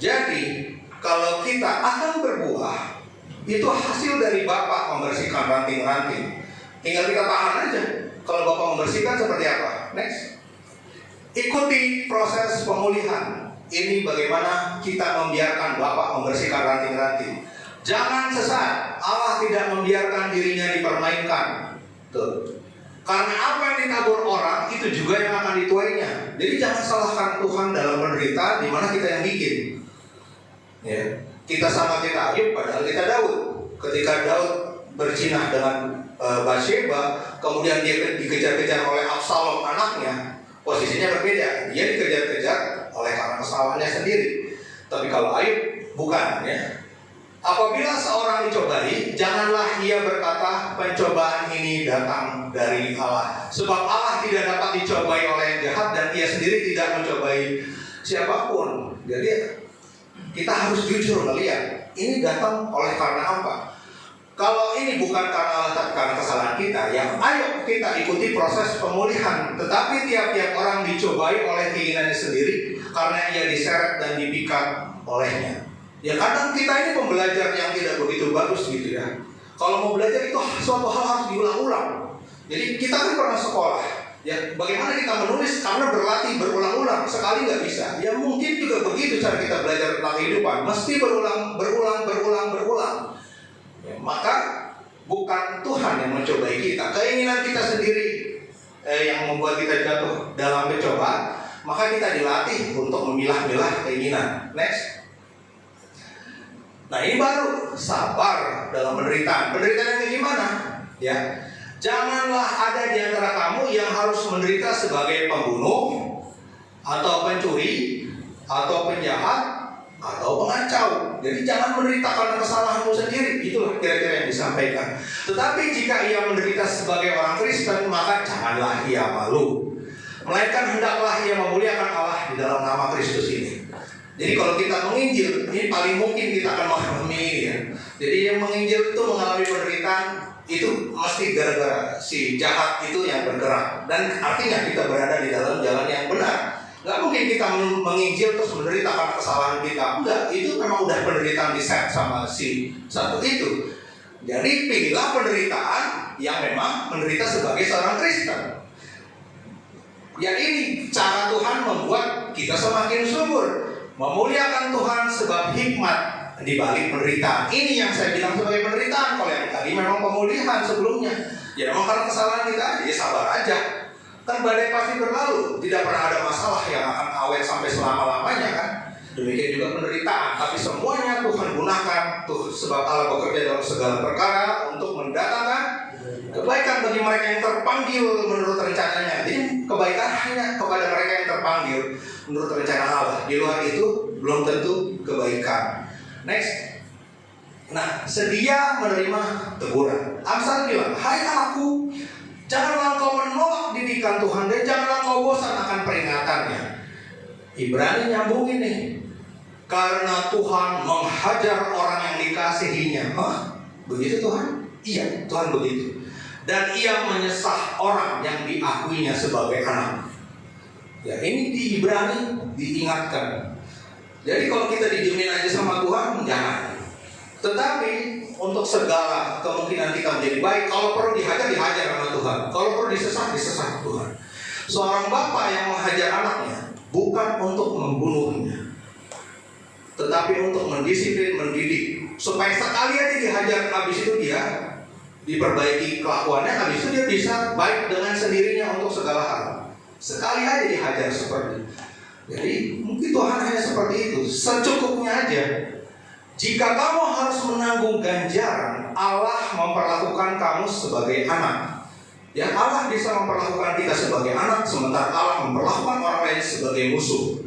Jadi kalau kita akan berbuah, itu hasil dari Bapa membersihkan ranting-ranting. Tinggal kita tahan aja. Kalau Bapa membersihkan seperti apa? Next. Ikuti proses pemulihan. Ini bagaimana kita membiarkan Bapa membersihkan ranting-ranting. Jangan sesat. Allah tidak membiarkan dirinya dipermainkan. Tuh. Karena apa yang ditabur orang itu juga yang akan dituainya. Jadi jangan salahkan Tuhan dalam penderitaan di mana kita yang bikin. Ya. Kita sama kita Ayub, padahal kita Daud. Ketika Daud berzinah dengan Bathsheba, kemudian dia dikejar-kejar oleh Absalom anaknya, posisinya berbeda. Dia dikejar-kejar oleh karena kesalahannya sendiri. Tapi kalau Ayub bukan, ya. Apabila seorang dicobai, janganlah ia berkata pencobaan ini datang dari Allah. Sebab Allah tidak dapat dicobai oleh yang jahat dan ia sendiri tidak mencobai siapapun. Jadi kita harus jujur melihat ini datang oleh karena apa. Kalau ini bukan karena Allah tapi karena kesalahan kita, ya ayo kita ikuti proses pemulihan. Tetapi tiap-tiap orang dicobai oleh keinginannya sendiri karena ia diseret dan dipikat olehnya. Ya kadang kita ini pembelajar yang tidak begitu bagus gitu ya. Kalau mau belajar itu suatu hal harus diulang-ulang. Jadi kita kan pernah sekolah. Ya bagaimana kita menulis karena berlatih berulang-ulang. Sekali nggak bisa. Ya mungkin juga begitu cara kita belajar tentang kehidupan. Mesti berulang. Ya, maka bukan Tuhan yang mencobai kita. Keinginan kita sendiri yang membuat kita jatuh dalam pencobaan. Maka kita dilatih untuk memilah-milah keinginan. Next. Nah ini baru sabar dalam penderitaan. Penderitaan yang gimana? Ya, janganlah ada di antara kamu yang harus menderita sebagai pembunuh, atau pencuri, atau penjahat, atau pengacau. Jadi jangan menderita karena kesalahanmu sendiri. Itulah kira-kira yang disampaikan. Tetapi jika ia menderita sebagai orang Kristen, maka janganlah ia malu, melainkan hendaklah ia memuliakan Allah di dalam nama Kristus ini. Jadi kalau kita menginjil, ini paling mungkin kita akan memahami ini ya. Jadi yang menginjil itu mengalami penderitaan itu mesti gara-gara si jahat itu yang bergerak. Dan artinya kita berada di dalam jalan yang benar. Gak mungkin kita menginjil terus menderita karena kesalahan kita. Enggak, itu memang udah penderitaan di set sama si satu itu. Jadi pilihlah penderitaan yang memang menderita sebagai seorang Kristen. Ya ini cara Tuhan membuat kita semakin subur. Memuliakan Tuhan sebab hikmat di balik penderitaan. Ini yang saya bilang sebagai penderitaan. Kalau yang tadi memang pemulihan sebelumnya. Ya memang karena kesalahan kita aja, ya sabar aja. Kan badai pasti berlalu. Tidak pernah ada masalah yang akan awet sampai selama-lamanya kan. Demikian juga penderitaan. Tapi semuanya Tuhan gunakan tuh, sebab Allah bekerja dalam segala perkara untuk mendatangkan kebaikan bagi mereka yang terpanggil menurut rencananya. Jadi kebaikan hanya kepada mereka yang terpanggil menurut rencana Allah. Di luar itu belum tentu kebaikan. Next. Nah, sedia menerima teguran. Amsal bilang, hai anakku, janganlah kau menolak didikan Tuhan dan janganlah kau bosan akan peringatannya. Ibrani nyambung ini. Karena Tuhan menghajar orang yang dikasihinya. Hah? Begitu Tuhan? Iya, Tuhan begitu. Dan ia menyesah orang yang diakuinya sebagai anak. Ya ini di Ibrani diingatkan. Jadi kalau kita didiemin aja sama Tuhan, jangan. Tetapi untuk segala kemungkinan kita menjadi baik, kalau perlu dihajar sama Tuhan. Kalau perlu disesat Tuhan. Seorang bapak yang menghajar anaknya bukan untuk membunuhnya, tetapi untuk mendisiplin, mendidik, supaya sekali aja dihajar, habis itu dia diperbaiki kelakuannya, habis itu dia bisa baik dengan sendirinya untuk segala hal. Sekali aja dihajar seperti itu. Jadi mungkin Tuhan hanya seperti itu, secukupnya aja. Jika kamu harus menanggung ganjaran, Allah memperlakukan kamu sebagai anak. Ya Allah bisa memperlakukan kita sebagai anak, sementara Allah memperlakukan orang lain sebagai musuh.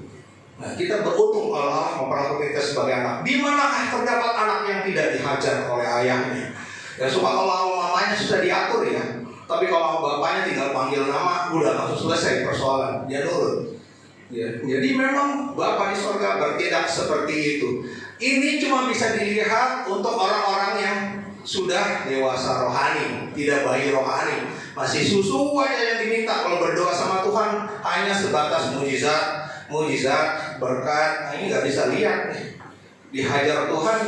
Nah, kita beruntung kalau Allah memperlakukan kita sebagai anak. Di manakah terdapat anak yang tidak dihajar oleh ayahnya? Ya, suka kalau mamanya sudah diatur ya. Tapi kalau bapaknya tinggal panggil nama, udah langsung selesai persoalan. Dia nurut. Ya, jadi memang Bapa di surga bertindak seperti itu. Ini cuma bisa dilihat untuk orang-orang yang sudah dewasa rohani, tidak bayi rohani. Masih susu aja yang diminta. Kalau berdoa sama Tuhan hanya sebatas mujizat, berkat. Nah, ini nggak bisa lihat nih. Dihajar Tuhan,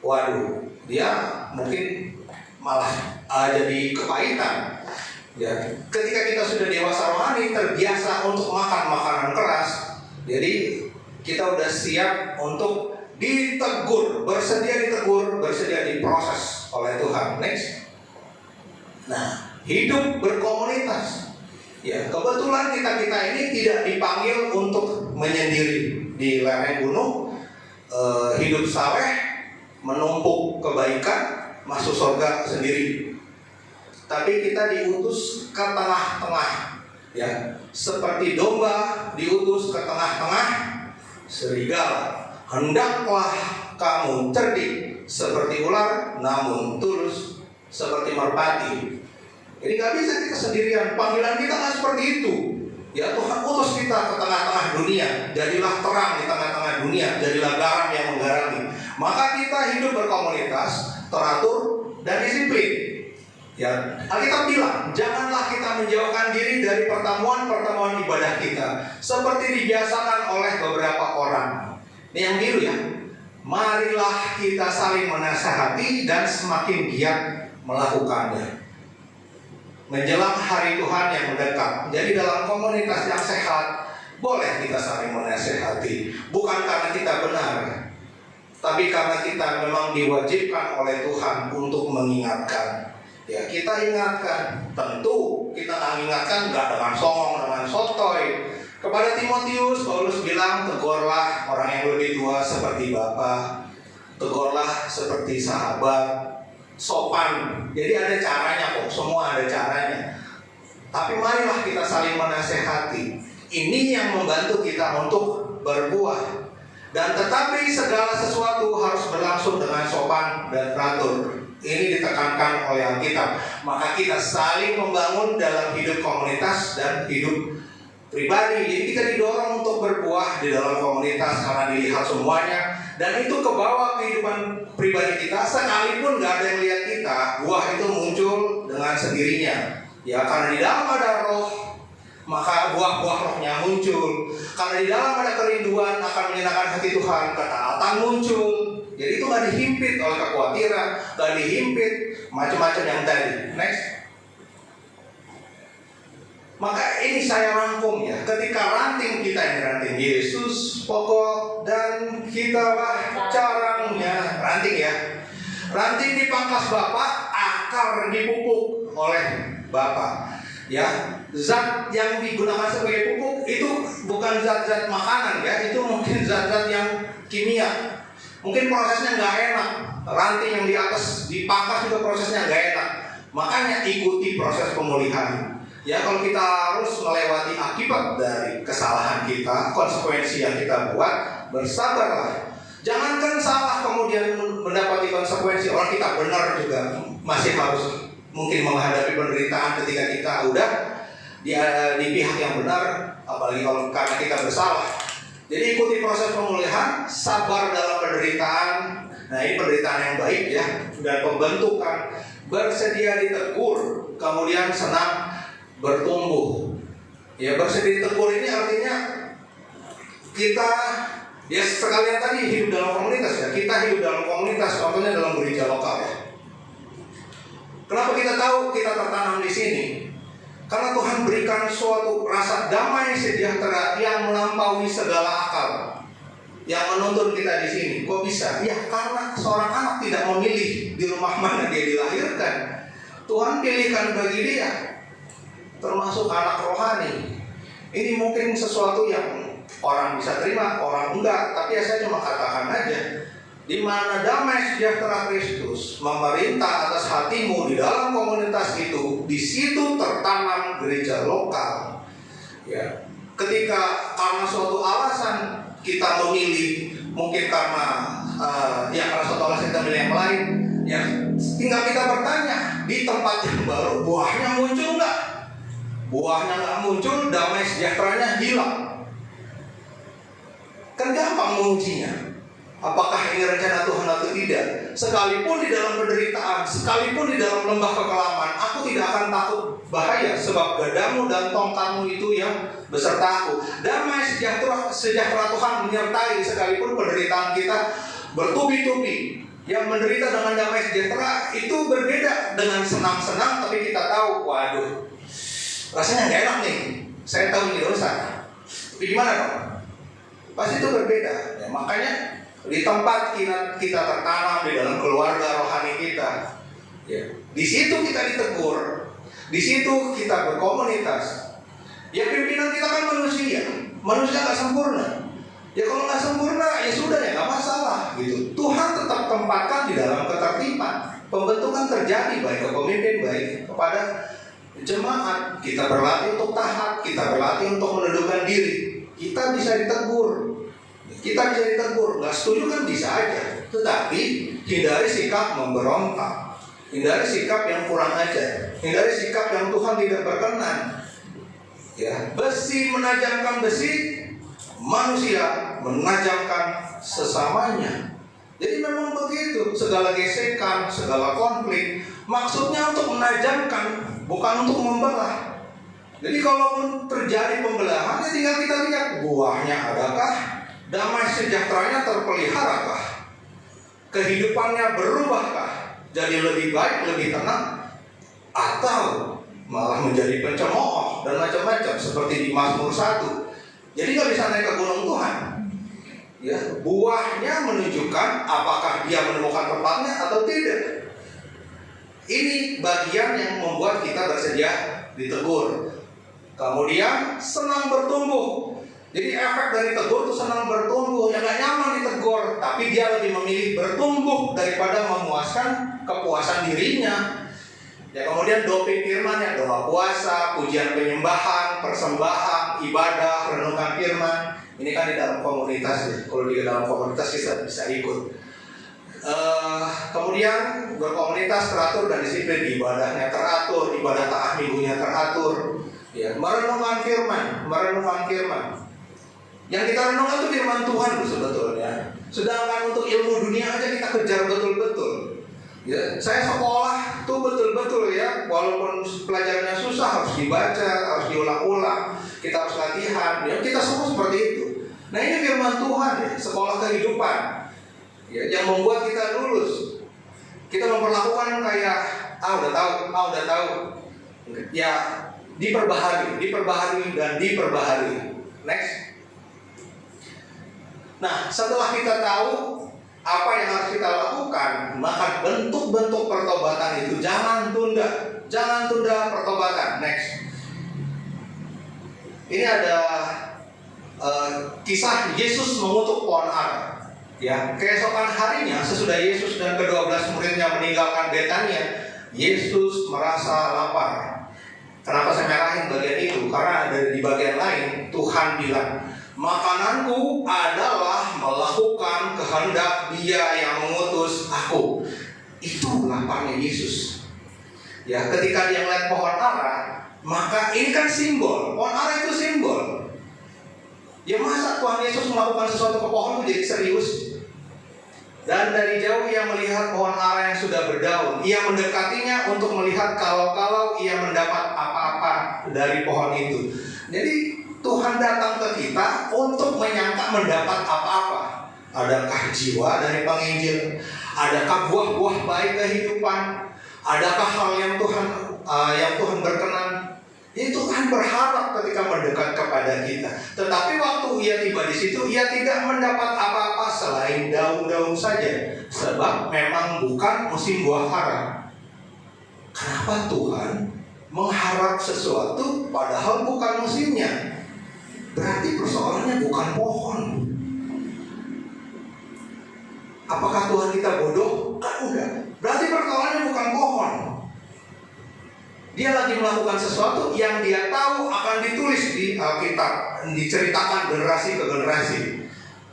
waduh, dia mungkin malah jadi kepahitan. Ya, ketika kita sudah dewasa rohani, terbiasa untuk makan makanan keras, jadi kita udah siap untuk ditegur, bersedia ditegur, bersedia diproses oleh Tuhan. Next. Nah, hidup berkomunitas. Ya, kebetulan kita ini tidak dipanggil untuk menyendiri di lereng gunung, hidup saleh, menumpuk kebaikan, masuk surga sendiri. Tapi kita diutus ke tengah-tengah, ya, seperti domba diutus ke tengah-tengah serigala. Hendaklah kamu cerdik seperti ular, namun tulus seperti merpati. Jadi nggak bisa kita sendirian. Panggilan kita nggak seperti itu. Ya, Tuhan utus kita ke tengah-tengah dunia. Jadilah terang di tengah-tengah dunia. Jadilah garam yang menggarami. Maka kita hidup berkomunitas, teratur dan disiplin. Ya, Alkitab bilang, janganlah kita menjauhkan diri dari pertemuan-pertemuan ibadah kita, seperti dibiasakan oleh beberapa orang. Ini yang biru ya. Marilah kita saling menasihati dan semakin giat melakukannya. Menjelang hari Tuhan yang mendekat. Jadi dalam komunitas yang sehat, boleh kita saling menasihati. Bukan karena kita benar, tapi karena kita memang diwajibkan oleh Tuhan untuk mengingatkan. Ya, kita ingatkan. Tentu kita ingatkan nggak dengan songong, dengan sotoy. Kepada Timotius, Paulus bilang, tegurlah orang yang lebih tua seperti Bapa, tegurlah seperti sahabat, sopan. Jadi ada caranya kok, semua ada caranya. Tapi marilah kita saling menasehati. Ini yang membantu kita untuk berbuah. Dan tetapi segala sesuatu harus berlangsung dengan sopan dan teratur. Ini ditekankan oleh Alkitab. Maka kita saling membangun dalam hidup komunitas dan hidup pribadi. Jadi kita didorong untuk berbuah di dalam komunitas karena dilihat semuanya. Dan itu kebawa kehidupan pribadi kita. Sekalipun gak ada yang lihat kita, buah itu muncul dengan sendirinya. Ya, karena di dalam ada roh, maka buah-buah rohnya muncul. Karena di dalam ada kerinduan akan menyenangkan hati Tuhan, ketaatan muncul. Jadi itu gak dihimpit oleh kekhawatiran, gak dihimpit macam-macam yang tadi. Next. Maka ini saya rangkum ya. Ketika ranting kita ini ranting Yesus pokok dan kitalah carangnya. Ranting ya. Ranting dipangkas Bapa, akar dipupuk oleh Bapa. Ya, zat yang digunakan sebagai pupuk itu bukan zat-zat makanan ya, itu mungkin zat-zat yang kimia. Mungkin prosesnya nggak enak. Ranting yang di atas dipangkas juga prosesnya nggak enak. Makanya ikuti proses pemulihan. Ya, kalau kita harus melewati akibat dari kesalahan kita, konsekuensi yang kita buat, bersabarlah. Jangankan salah kemudian mendapati konsekuensi. Orang kita benar juga masih harus mungkin menghadapi penderitaan ketika kita udah di pihak yang benar, apalagi kalau karena kita bersalah. Jadi ikuti proses pemulihan, sabar dalam penderitaan. Nah, ini penderitaan yang baik ya, dan pembentukan, bersedia ditegur, kemudian senang bertumbuh. Ya, bersedia ditegur ini artinya kita ya sekalian tadi hidup dalam komunitas ya. Kita hidup dalam komunitas, contohnya dalam gereja lokal ya. Kenapa kita tahu kita tertanam di sini? Karena Tuhan berikan suatu rasa damai sejahtera yang melampaui segala akal, yang menuntun kita di sini. Kok bisa? Ya, karena seorang anak tidak memilih di rumah mana dia dilahirkan. Tuhan pilihkan bagi dia, termasuk anak rohani. Ini mungkin sesuatu yang orang bisa terima, orang enggak. Tapi ya saya cuma katakan aja. Di mana damai sejahtera Kristus memerintah atas hatimu di dalam komunitas itu, di situ tertanam gereja lokal. Ya, ketika karena suatu alasan kita memilih, mungkin karena karena suatu alasan kita memilih yang lain, ya tinggal kita bertanya di tempat yang baru, buahnya muncul nggak? Buahnya nggak muncul, damai sejahteranya hilang. Kan gampang mengujinya. Apakah ini rencana Tuhan atau tidak? Sekalipun di dalam penderitaan, sekalipun di dalam lembah kekelaman, aku tidak akan takut bahaya, sebab gadamu dan tongkatmu itu yang beserta aku. Damai sejahtera Tuhan menyertai sekalipun penderitaan kita bertubi-tubi. Yang menderita dengan damai sejahtera itu berbeda dengan senang-senang, tapi kita tahu, waduh, rasanya nggak enak nih. Saya tahu ini dosa. Tapi gimana dong? Pasti itu berbeda. Ya, makanya di tempat kita tertanam di dalam keluarga rohani kita, ya, di situ kita ditegur, di situ kita berkomunitas. Ya pimpinan kita kan manusia nggak sempurna. Ya kalau nggak sempurna ya sudah, ya nggak masalah gitu. Tuhan tetap tempatkan di dalam ketertiban. Pembentukan terjadi baik ke pemimpin, baik kepada jemaat. Kita berlatih untuk taat, kita berlatih untuk menundukkan diri. Kita bisa ditegur. Kita bisa ditegur, nggak setuju kan bisa aja. Tetapi hindari sikap memberontak, hindari sikap yang kurang ajar, hindari sikap yang Tuhan tidak berkenan. Ya, besi menajamkan besi, manusia menajamkan sesamanya. Jadi memang begitu, segala gesekan, segala konflik, maksudnya untuk menajamkan, bukan untuk membelah. Jadi kalaupun terjadi pembelahan, ya tinggal kita lihat buahnya adakah, damai sejahteranya terpeliharakah, kehidupannya berubahkah, jadi lebih baik, lebih tenang, atau malah menjadi pencemooh dan macam-macam seperti di Mazmur 1. Jadi nggak bisa naik ke gunung Tuhan. Ya, buahnya menunjukkan apakah dia menemukan tempatnya atau tidak. Ini bagian yang membuat kita bersedia ditegur. Kemudian senang bertumbuh. Jadi efek dari tegur itu senang bertumbuh. Yang gak nyaman ditegur, tapi dia lebih memilih bertumbuh daripada memuaskan kepuasan dirinya. Ya, kemudian doping firman, ya, doa puasa, pujian penyembahan, persembahan, ibadah, renungan firman. Ini kan di dalam komunitas ya. Kalau di dalam komunitas kita bisa ikut. Kemudian berkomunitas teratur dan disiplin, ibadahnya teratur, ibadah taat minggunya teratur. Ya, merenungkan firman. Yang kita renungkan itu firman Tuhan sebetulnya. Sedangkan untuk ilmu dunia aja kita kejar betul-betul. Ya, saya sekolah tuh betul-betul ya, walaupun pelajarannya susah harus dibaca, harus diulang-ulang, kita harus latihan. Ya, kita semua seperti itu. Nah ini firman Tuhan ya, sekolah kehidupan. Ya, yang membuat kita lulus. Kita memperlakukan kayak udah tahu. Ya, diperbaharui dan diperbaharui. Next. Nah, setelah kita tahu apa yang harus kita lakukan, maka bentuk-bentuk pertobatan itu jangan tunda pertobatan. Next. Ini ada kisah Yesus mengutuk pohon ara. Ya, keesokan harinya sesudah Yesus dan ke-12 muridnya meninggalkan Betania, Yesus merasa lapar. Kenapa saya merahin bagian itu? Karena ada di bagian lain Tuhan bilang, makananku adalah melakukan kehendak Dia yang mengutus aku. Itu laparnya Yesus. Ya, ketika dia melihat pohon ara, maka ini kan simbol. Pohon ara itu simbol. Ya masa Tuhan Yesus melakukan sesuatu ke pohon itu jadi serius? Dan dari jauh ia melihat pohon ara yang sudah berdaun. Ia mendekatinya untuk melihat kalau ia mendapat apa-apa dari pohon itu. Jadi Tuhan datang ke kita untuk menyangka mendapat apa-apa. Adakah jiwa dari penginjil? Adakah buah-buah baik kehidupan? Adakah hal yang Tuhan berkenan? Ini Tuhan berharap ketika mendekat kepada kita. Tetapi waktu ia tiba di situ, ia tidak mendapat apa-apa selain daun-daun saja. Sebab memang bukan musim buah ara. Kenapa Tuhan mengharap sesuatu padahal bukan musimnya? Berarti persoalannya bukan pohon. Apakah Tuhan kita bodoh? Kan enggak. Berarti persoalannya bukan pohon. Dia lagi melakukan sesuatu yang dia tahu akan ditulis di Alkitab. diceritakan generasi ke generasi.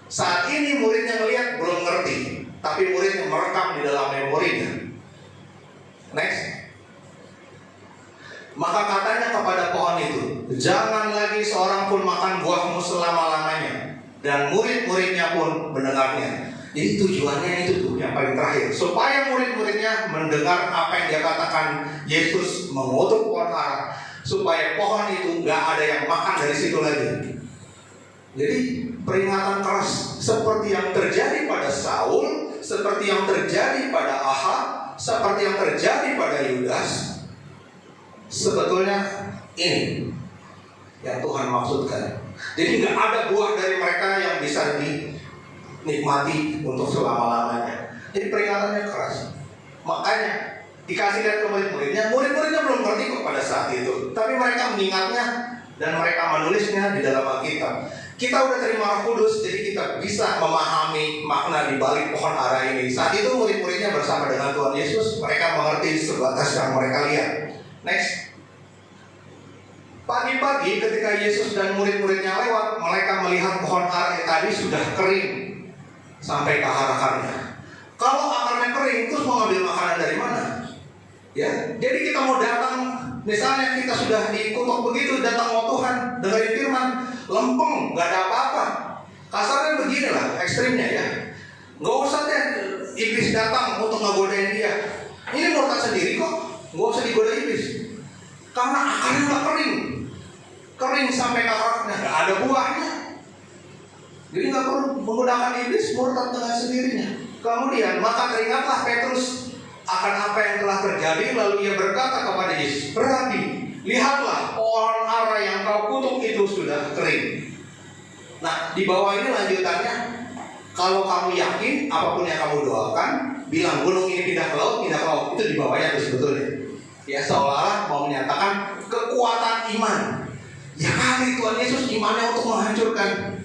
Saat ini muridnya ngelihat belum ngerti, tapi muridnya merekam di dalam memorinya. Next. Maka katanya kepada pohon itu, jangan lagi seorang pun makan buahmu selama-lamanya. Dan murid-muridnya pun mendengarnya. Jadi tujuannya itu tuh yang paling terakhir, supaya murid-muridnya mendengar apa yang dia katakan Yesus mengutuk pohon ara, supaya pohon itu nggak ada yang makan dari situ lagi. Jadi peringatan keras seperti yang terjadi pada Saul, seperti yang terjadi pada Ahab, seperti yang terjadi pada Yudas, sebetulnya ini yang Tuhan maksudkan. Jadi nggak ada buah dari mereka yang bisa dinikmati untuk selama-lamanya. Jadi peringatannya keras. Makanya dikasihkan ke murid-muridnya. Murid-muridnya belum ngerti kok pada saat itu, tapi mereka mengingatnya dan mereka menulisnya di dalam Alkitab. Kita udah terima Roh Kudus, jadi kita bisa memahami makna di balik pohon ara ini. Saat itu murid-muridnya bersama dengan Tuhan Yesus, mereka mengerti sebatas yang mereka lihat. Next. Pagi-pagi ketika Yesus dan murid-muridnya lewat, mereka melihat pohon ara tadi sudah kering sampai ke akar-akarnya. Kalau akarnya kering, terus mau ngambil makanan dari mana? Ya, jadi kita mau datang, misalnya kita sudah dikutuk begitu, datang mau Tuhan, dengerin firman, lempeng, nggak ada apa-apa. Kasarnya beginilah, ekstrimnya ya. Nggak usah deh iblis datang untuk ngegodain dia. Ini murtad sendiri kok, nggak usah digoda iblis. Karena akarnya udah kering sampai ke akarnya, nggak ada buahnya. Jadi nggak perlu menggunakan iblis, murtad dengan sendirinya. Kemudian maka teringatlah Petrus akan apa yang telah terjadi, lalu ia berkata kepada Yesus, Rabi, lihatlah pohon ara yang kau kutuk itu sudah kering. Nah, di bawah ini lanjutannya, kalau kamu yakin apapun yang kamu doakan, bilang gunung ini pindah ke laut. Itu di bawahnya itu sebetulnya. Ya, seolah-olah mau menyatakan kekuatan iman. Ya kali Tuhan Yesus imannya untuk menghancurkan.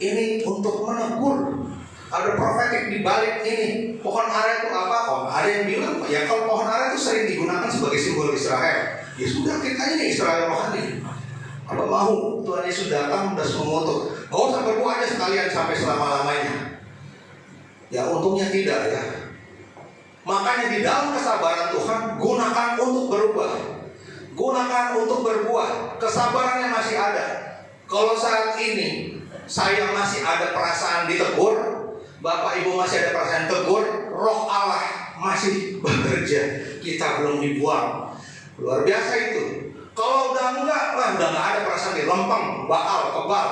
Ini untuk menegur. Ada profetik di balik ini. Pohon ara itu apa? Ada yang bilang, ya kalau pohon ara itu sering digunakan sebagai simbol Israel. Ya sudah, kita ini Israel rohani. Apa mau Tuhan Yesus datang dan mengutuk? Gak usah berbuah aja sekalian sampai selama-lamanya. Ya untungnya tidak ya. Makanya di dalam kesabaran Tuhan, gunakan untuk berubah. Gunakan untuk berbuah. Kesabarannya masih ada. Kalau saat ini saya masih ada perasaan ditegur, Bapak Ibu masih ada perasaan tegur, Roh Allah masih bekerja. Kita belum dibuang. Luar biasa itu. Kalau udah enggak, udah nggak ada perasaan di lempeng, bakal, kebal.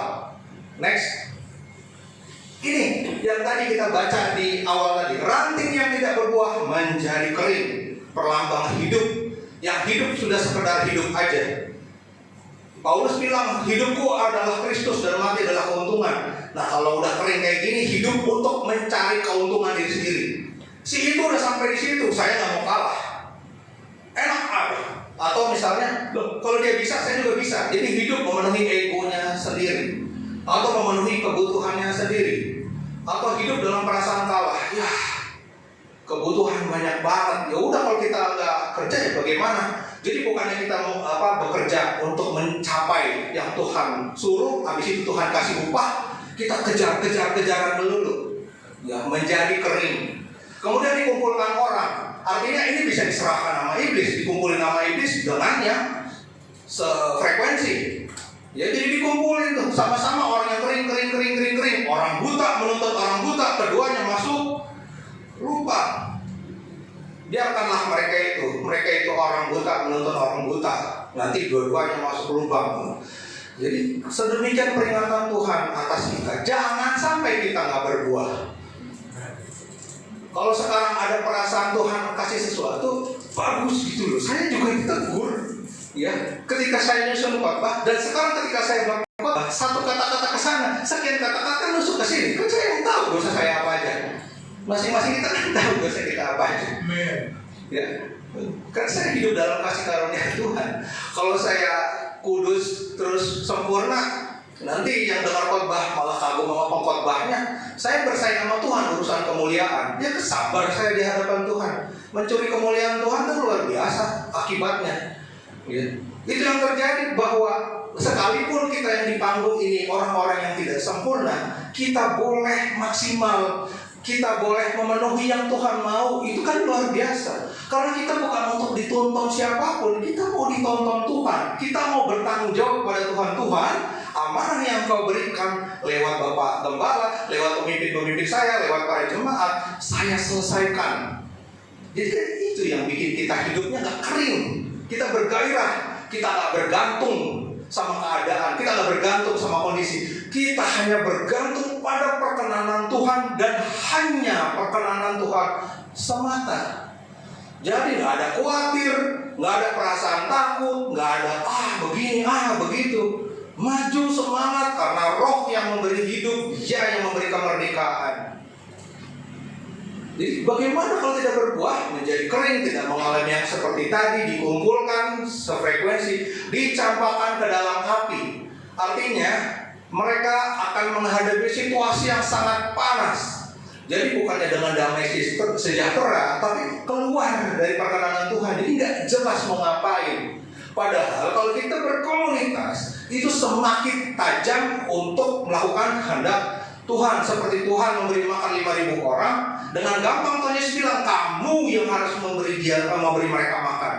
Next. Ini yang tadi kita baca di awal tadi. Ranting yang tidak berbuah menjadi kering, perlambang hidup. Yang hidup sudah sekedar hidup aja. Paulus bilang hidupku adalah Kristus dan mati adalah keuntungan. Nah kalau udah kering kayak gini, hidup untuk mencari keuntungan diri sendiri. Si itu udah sampai di situ, saya nggak mau kalah. Enak apa? Atau misalnya, loh, kalau dia bisa, saya juga bisa. Jadi hidup memenuhi egonya sendiri, atau memenuhi kebutuhannya sendiri, atau hidup dalam perasaan kalah. Ya, kebutuhan banyak banget. Ya udah kalau kita nggak kerja ya bagaimana? Jadi bukannya kita mau bekerja untuk mencapai yang Tuhan suruh, habis itu Tuhan kasih upah, kita kejar-kejaran melulu, ya menjadi kering. Kemudian dikumpulkan orang, artinya ini bisa diserahkan nama iblis, dikumpulin nama iblis dengannya sefrekuensi. Ya jadi dikumpulin tuh sama-sama orang yang kering. Orang buta menuntut orang buta, keduanya masuk lupa. Biarkanlah mereka itu orang buta menuntut orang buta, nanti dua-duanya masuk lubang. Jadi sedemikian peringatan Tuhan atas kita. Jangan sampai kita nggak berbuah. Kalau sekarang ada perasaan Tuhan kasih sesuatu bagus gitu loh, saya juga ditegur. Ya, ketika saya nyusun khotbah dan sekarang ketika saya khotbah satu kata-kata ke sana, sekian kata-kata nusuk ke sini, kan saya yang tahu dosa saya apa aja. Masing-masing kita kan tahu dosa kita apa aja. Ya, kan saya hidup dalam kasih karunia Tuhan. Kalau saya kudus terus sempurna, nanti yang dengar khotbah malah kagum sama pengkhotbahnya. Saya bersaing sama Tuhan urusan kemuliaan. Ya kesabar saya di hadapan Tuhan. Mencuri kemuliaan Tuhan itu luar biasa akibatnya. Ya. Itu yang terjadi, bahwa sekalipun kita yang di panggung ini orang-orang yang tidak sempurna, kita boleh maksimal, kita boleh memenuhi yang Tuhan mau. Itu kan luar biasa. Karena kita bukan untuk ditonton siapapun, kita mau ditonton Tuhan. Kita mau bertanggung jawab kepada Tuhan. Tuhan, amanah yang Kau berikan lewat Bapak Gembala, lewat pemimpin-pemimpin saya, lewat para jemaat, saya selesaikan. Jadi kan itu yang bikin kita hidupnya gak kering. Kita bergairah, kita gak bergantung sama keadaan, kita gak bergantung sama kondisi. Kita hanya bergantung pada perkenanan Tuhan dan hanya perkenanan Tuhan semata. Jadi gak ada khawatir, gak ada perasaan takut, gak ada begini, begitu. Maju semangat karena Roh yang memberi hidup, Dia yang memberi kemerdekaan. Jadi bagaimana kalau tidak berbuah? Menjadi kering, tidak mengalami yang seperti tadi, dikumpulkan sefrekuensi, dicampakkan ke dalam api. Artinya mereka akan menghadapi situasi yang sangat panas. Jadi bukannya dengan damai sejahtera, tapi keluar dari perkenanan Tuhan. Jadi nggak jelas mau ngapain. Padahal kalau kita berkomunitas, itu semakin tajam untuk melakukan kehendak Tuhan. Seperti Tuhan memberi makan 5.000 orang, dengan gampang Tuhan Yesus bilang, kamu yang harus memberi mereka makan.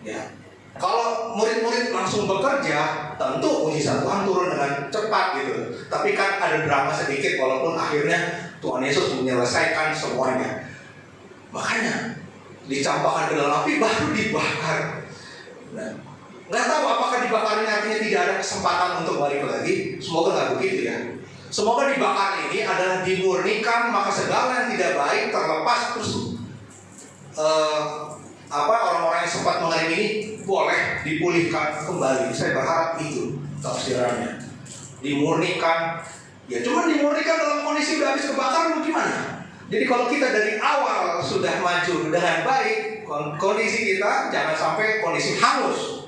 Ya. Kalau murid-murid langsung bekerja, tentu mujizat Tuhan turun dengan cepat gitu. Tapi kan ada drama sedikit, walaupun akhirnya Tuhan Yesus menyelesaikan semuanya. Makanya dicampakkan ke dalam api baru dibakar. Nah, nggak tahu apakah dibakar ini artinya tidak ada kesempatan untuk balik lagi. Semoga nggak begitu ya. Semoga dibakar ini adalah dimurnikan, maka segala yang tidak baik terlepas, terus orang-orang yang sempat mengalami ini boleh dipulihkan kembali. Saya berharap itu tafsirannya. Dimurnikan, ya cuma dimurnikan dalam kondisi udah habis kebakar, gimana? Jadi kalau kita dari awal sudah maju dengan baik, kondisi kita jangan sampai kondisi hangus.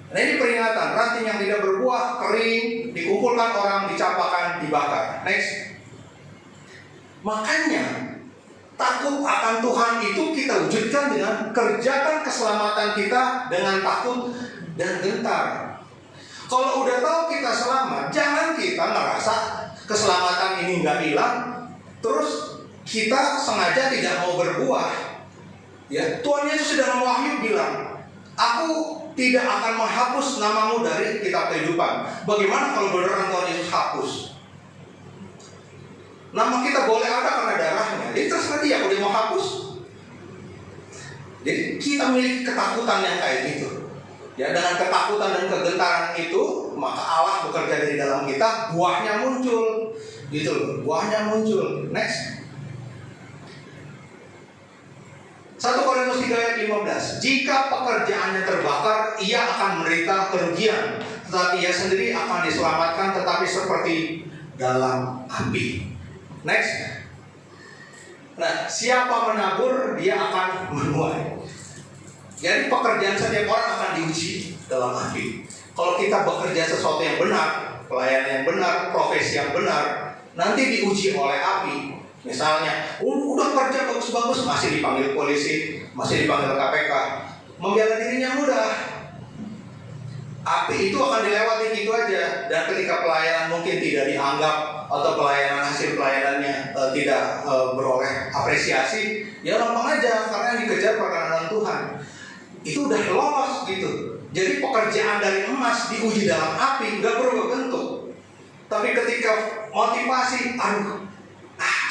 Nah ini peringatan, ranting yang tidak berbuah, kering, dikumpulkan orang, dicampakkan, dibakar. Next. Makanya takut akan Tuhan itu kita wujudkan dengan kerjakan keselamatan kita dengan takut dan gentar. Kalau udah tahu kita selamat, jangan kita ngerasa keselamatan ini nggak hilang, terus kita sengaja tidak mau berbuah. Ya, Tuhan Yesus dalam Wahyu bilang, aku tidak akan menghapus namamu dari kitab kehidupan. Bagaimana kalau beneran Tuhan Yesus hapus? Nama kita boleh ada karena darahnya. Jadi terserah dia kalau dia mau hapus. Jadi kita memiliki ketakutan yang kayak gitu. Ya, dengan ketakutan dan kegentaran itu, maka Allah bekerja dari dalam kita, buahnya muncul. Gitu loh, buahnya muncul. Next. 1 Korintus 3 ayat 15. Jika pekerjaannya terbakar, ia akan menderita kerugian, tetapi ia sendiri akan diselamatkan, tetapi seperti dalam api. Next. Nah, siapa menabur, dia akan menuai. Jadi pekerjaan setiap orang akan diuji dalam api. Kalau kita bekerja sesuatu yang benar, pelayanan yang benar, profesi yang benar, nanti diuji oleh api. Misalnya, udah kerja bagus-bagus, masih dipanggil polisi, masih dipanggil KPK. Membela dirinya mudah. Api itu akan dilewati gitu aja. Dan ketika pelayanan mungkin tidak dianggap, atau hasil pelayanannya tidak beroleh apresiasi, ya gampang aja, karena yang dikejar perkenanan Tuhan. Itu udah lolos gitu. Jadi pekerjaan dari emas diuji dalam api, nggak berubah bentuk. Tapi ketika motivasi,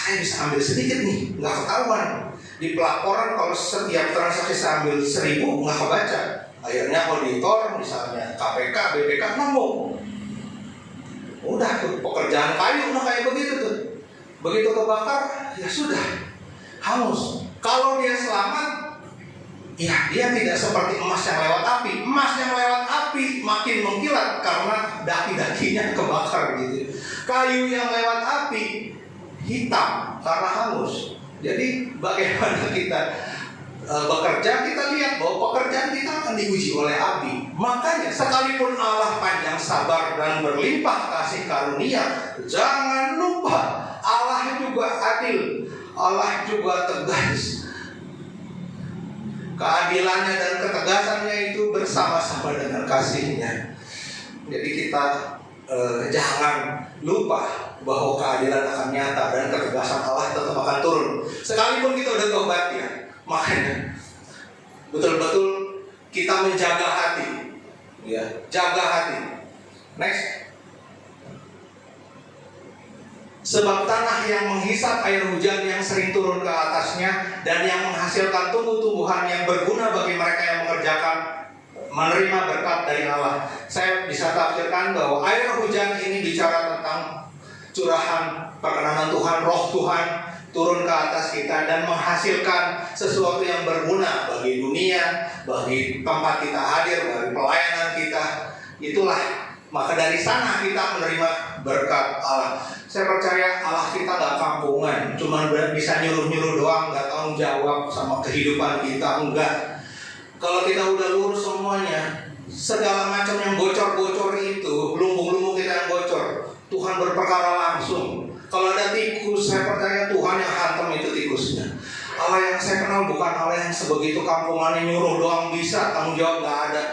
saya bisa ambil sedikit nih, nggak ketahuan. Di pelaporan kalau setiap transaksi saya ambil 1.000, nggak kebaca. Akhirnya auditor, misalnya KPK, BPK nemu. Udah tuh, pekerjaan kayu, kayak begitu tuh. Begitu kebakar, ya sudah, hangus. Kalau dia selamat, ya dia tidak seperti emas yang lewat api. Emas yang lewat api makin mengkilat karena daki-dakinya kebakar gitu. Kayu yang lewat api hitam karena hangus. Jadi bagaimana kita bekerja, kita lihat bahwa pekerjaan kita akan diuji oleh api. Makanya sekalipun Allah panjang sabar dan berlimpah kasih karunia, jangan lupa Allah juga adil, Allah juga tegas. Keadilannya dan ketegasannya itu bersama-sama dengan kasihnya. Jadi kita jangan lupa bahwa keadilan akan nyata dan ketegasan Allah tetap akan turun. Sekalipun kita udah tobat ya, makanya betul-betul kita menjaga hati, ya, jaga hati. Next. Sebab tanah yang menghisap air hujan yang sering turun ke atasnya dan yang menghasilkan tumbuh-tumbuhan yang berguna bagi mereka yang mengerjakan menerima berkat dari Allah. Saya bisa tafsirkan bahwa air hujan ini bicara tentang curahan perkenanan Tuhan, roh Tuhan turun ke atas kita dan menghasilkan sesuatu yang berguna bagi dunia, bagi tempat kita hadir, bagi pelayanan kita. Itulah, maka dari sana kita menerima berkat Allah. Saya percaya Allah kita gak kampungan, cuma bisa nyuruh-nyuruh doang, gak tanggung jawab sama kehidupan kita, enggak. Kalau kita udah lurus semuanya, segala macam yang bocor-bocor itu, lumbung-lumbung kita yang bocor, Tuhan berperkara langsung. Kalau ada tikus, saya percaya Tuhan yang hantam itu tikusnya. Allah yang saya kenal bukan Allah yang sebegitu kampungannya, nyuruh doang bisa, tanggung jawab gak ada.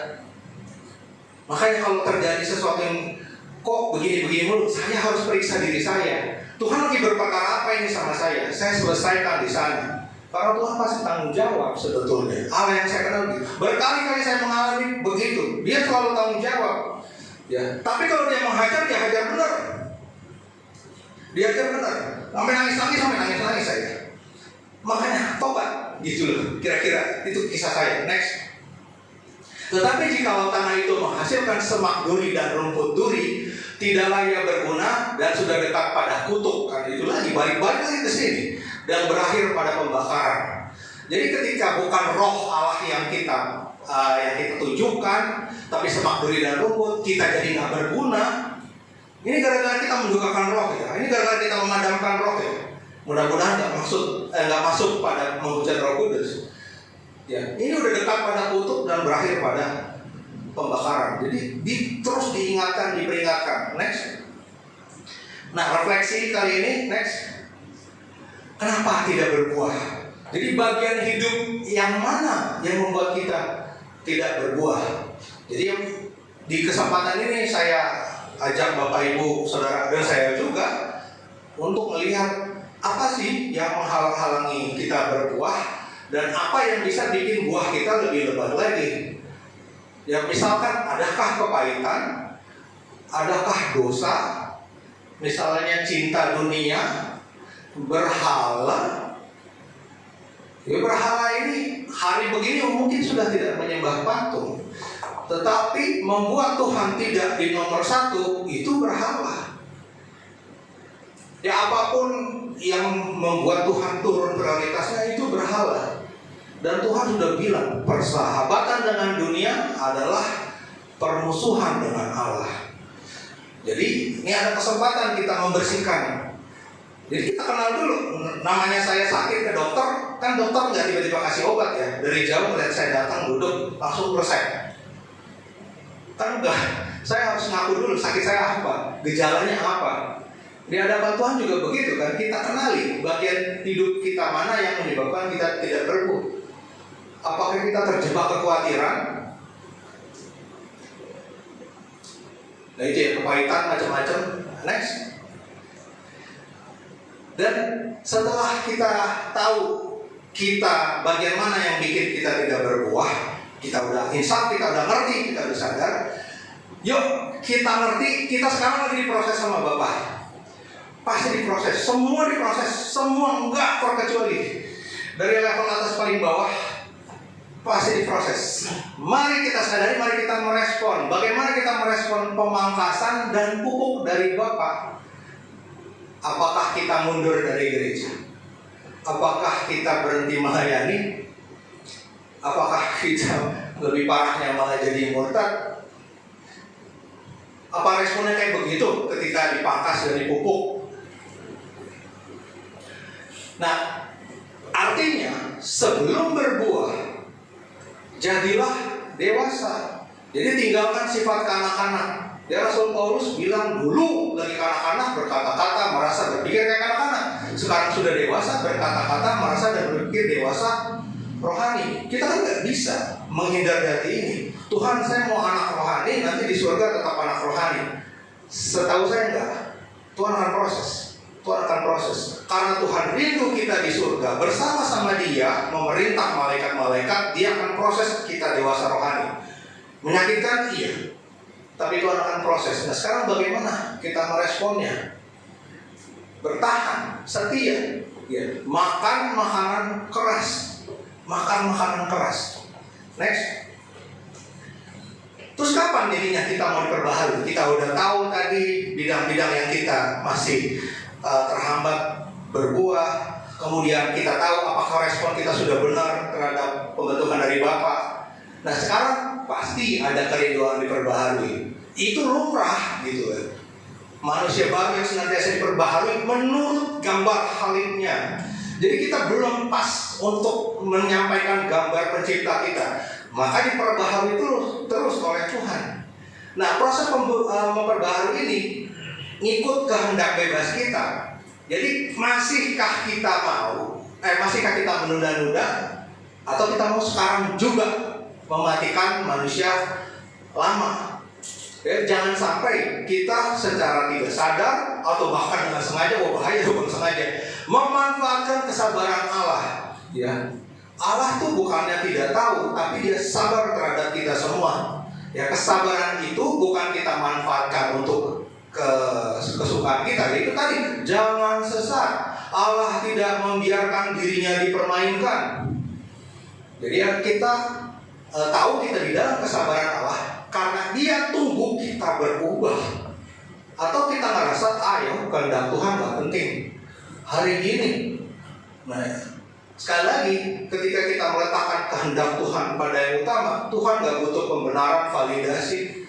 Makanya kalau terjadi sesuatu yang kok begini-begini mulu, saya harus periksa diri saya. Tuhan lagi berperkara apa ini sama saya? Saya selesaikan di sana. Karena Tuhan pasti tanggung jawab sebetulnya. Allah yang saya kenal, berkali-kali saya mengalami begitu. Dia selalu tanggung jawab. Ya. Tapi kalau dia menghajar, dia hajar benar. Dia hajar benar. Sampai nangis-nangis, saya. Makanya tobat, gitu loh. Kira-kira itu kisah saya. Next. Tetapi jika tanah itu menghasilkan semak duri dan rumput duri, tidaklah ia berguna dan sudah dekat pada kutuk. Kan itu lagi, balik-balik lagi ke sini dan berakhir pada pembakaran. Jadi ketika bukan roh Allah yang kita tunjukkan, tapi semak duri dan rumput, kita jadi nggak berguna. Ini gara-gara kita mendukakan roh ya. Ini gara-gara kita memadamkan roh ya. Mudah-mudahan nggak masuk pada menghujat Roh Kudus. Ya, ini udah dekat pada kutuk dan berakhir pada pembakaran. Jadi terus diingatkan, diperingatkan. Next. Nah, refleksi kali ini, next. Kenapa tidak berbuah? Jadi bagian hidup yang mana yang membuat kita tidak berbuah? Jadi di kesempatan ini saya ajak Bapak Ibu, Saudara dan saya juga untuk melihat apa sih yang menghalang-halangi kita berbuah. Dan apa yang bisa bikin buah kita lebih lebat lagi? Ya misalkan, adakah kepahitan? Adakah dosa? Misalnya cinta dunia, berhala. Ya berhala ini hari begini mungkin sudah tidak menyembah patung, tetapi membuat Tuhan tidak di nomor satu, itu berhala. Ya apapun yang membuat Tuhan turun prioritasnya itu berhala. Dan Tuhan sudah bilang, persahabatan dengan dunia adalah permusuhan dengan Allah. Jadi ini ada kesempatan kita membersihkan. Jadi kita kenal dulu. Namanya saya sakit ke dokter, kan dokter nggak tiba-tiba kasih obat ya. Dari jauh melihat saya datang duduk langsung resep. Kan enggak. Saya harus ngaku dulu sakit saya apa, gejalanya apa. Di hadapan Tuhan juga begitu kan, kita kenali bagian hidup kita mana yang menyebabkan kita tidak berbuah. Apakah kita terjebak kekhawatiran? Nah itu ya, kepahitan macam-macam. Next. Dan setelah kita tahu kita bagian mana yang bikin kita tidak berbuah, kita udah insaf, kita udah ngerti, kita udah sadar. Yuk kita ngerti, kita sekarang lagi diproses sama Bapak. Pasti diproses, semua diproses, semua enggak terkecuali. Dari level atas paling bawah pasti diproses. Mari kita sadari, mari kita merespon. Bagaimana kita merespon pemangkasan dan pupuk dari Bapak? Apakah kita mundur dari gereja? Apakah kita berhenti melayani? Apakah kita lebih parahnya malah jadi murtad? Apa responnya kayak begitu ketika dipangkas dan dipupuk? Nah, artinya sebelum berbuah jadilah dewasa. Jadi tinggalkan sifat kanak-kanak. Ya Rasul Paulus bilang dulu lagi kanak-kanak berkata-kata, merasa berpikir kayak kanak-kanak. Sekarang sudah dewasa berkata-kata, merasa dan berpikir dewasa. rohani. Kita kan nggak bisa menghindar dari ini. Tuhan, saya mau anak rohani, nanti di surga tetap anak rohani. Setahu saya enggak. Tuhan akan proses. Tuhan akan proses. Karena Tuhan rindu kita di surga bersama-sama Dia memerintah malaikat-malaikat, Dia akan proses kita dewasa rohani. Menyakitkan, iya. Tapi Tuhan akan proses. Nah, sekarang bagaimana kita meresponnya? Bertahan, setia, ya. Makan makanan keras. Makan makanan keras. Next. Terus kapan jadinya kita mau diperbaharui? Kita udah tahu tadi bidang-bidang yang kita masih terhambat berbuah. Kemudian kita tahu apakah respon kita sudah benar terhadap pembentukan dari Bapa. Nah, sekarang pasti ada kerinduan diperbaharui. Itu lumrah gitu ya. Manusia baru yang senantiasa diperbaharui menurut gambar halimnya. Jadi kita belum pas untuk menyampaikan gambar pencipta kita. Maka diperbaharui terus oleh Tuhan. Nah, proses memperbaharui ini ngikut kehendak bebas kita. Jadi masihkah kita masihkah kita menunda-nunda, atau kita mau sekarang juga mematikan manusia lama? Ya, jangan sampai kita secara tidak sadar atau bahkan dengan sengaja, bahaya bukan sengaja, memanfaatkan kesabaran Allah. Ya, Allah tuh bukannya tidak tahu, tapi Dia sabar terhadap kita semua. Ya, kesabaran itu bukan kita manfaatkan untuk kesukaan kita. Itu tadi, jangan sesat. Allah tidak membiarkan dirinya dipermainkan. Jadi ya, kita tahu kita di dalam kesabaran Allah karena Dia tunggu kita berubah. Atau kita ngerasa, ayo kehendak Tuhan gak penting hari ini. Nah, sekali lagi, ketika kita meletakkan kehendak Tuhan pada yang utama, Tuhan gak butuh pembenaran, validasi.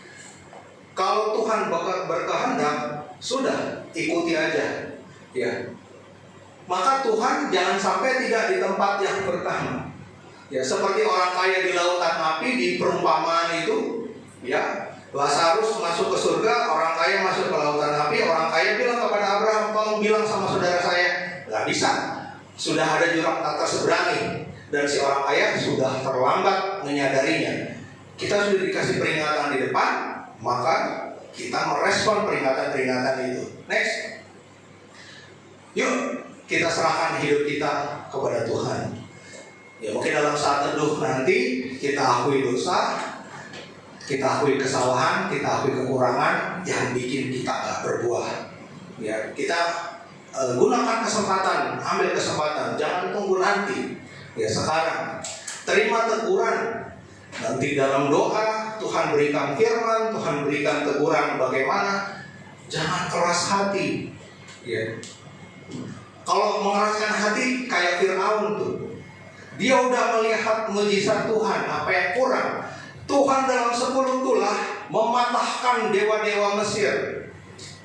Kalau Tuhan berkehendak, sudah ikuti aja. Ya. Maka Tuhan jangan sampai tidak di tempat yang pertama. Ya, seperti orang kaya di lautan api di perumpamaan itu, ya, Lazarus masuk ke surga, orang kaya masuk ke lautan api. Orang kaya bilang kepada Abraham, tolong bilang sama saudara saya. Gak bisa. Sudah ada jurang tak terseberangi, dan si orang kaya sudah terlambat menyadarinya. Kita sudah dikasih peringatan di depan, maka kita merespon peringatan-peringatan itu. Next. Yuk, kita serahkan hidup kita kepada Tuhan. Ya, mungkin dalam saat teduh nanti kita akui dosa, kita akui kesalahan, kita akui kekurangan yang bikin kita gak berbuah. Ya, kita gunakan kesempatan, ambil kesempatan, jangan tunggu nanti. Ya, sekarang terima teguran. Nanti dalam doa Tuhan berikan firman, Tuhan berikan teguran bagaimana. Jangan keras hati. Ya. Kalau mengeraskan hati kayak Fir'aun tuh, dia udah melihat mujizat Tuhan, apa yang kurang. Tuhan dalam 10 tulah mematahkan dewa-dewa Mesir.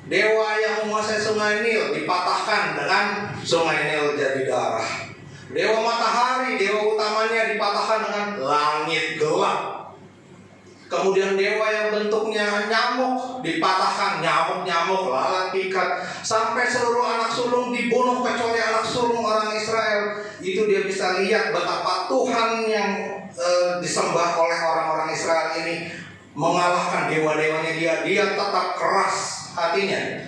Dewa yang menguasai sungai Nil dipatahkan dengan sungai Nil jadi darah. Dewa matahari, dewa utamanya dipatahkan dengan langit gelap. Kemudian dewa yang bentuknya nyamuk dipatahkan, nyamuk-nyamuk, lalat, pikat. Sampai seluruh anak sulung dibunuh kecuali anak sulung orang Israel. Itu dia bisa lihat betapa Tuhan yang disembah oleh orang-orang Israel ini mengalahkan dewa-dewanya dia. Dia tetap keras hatinya.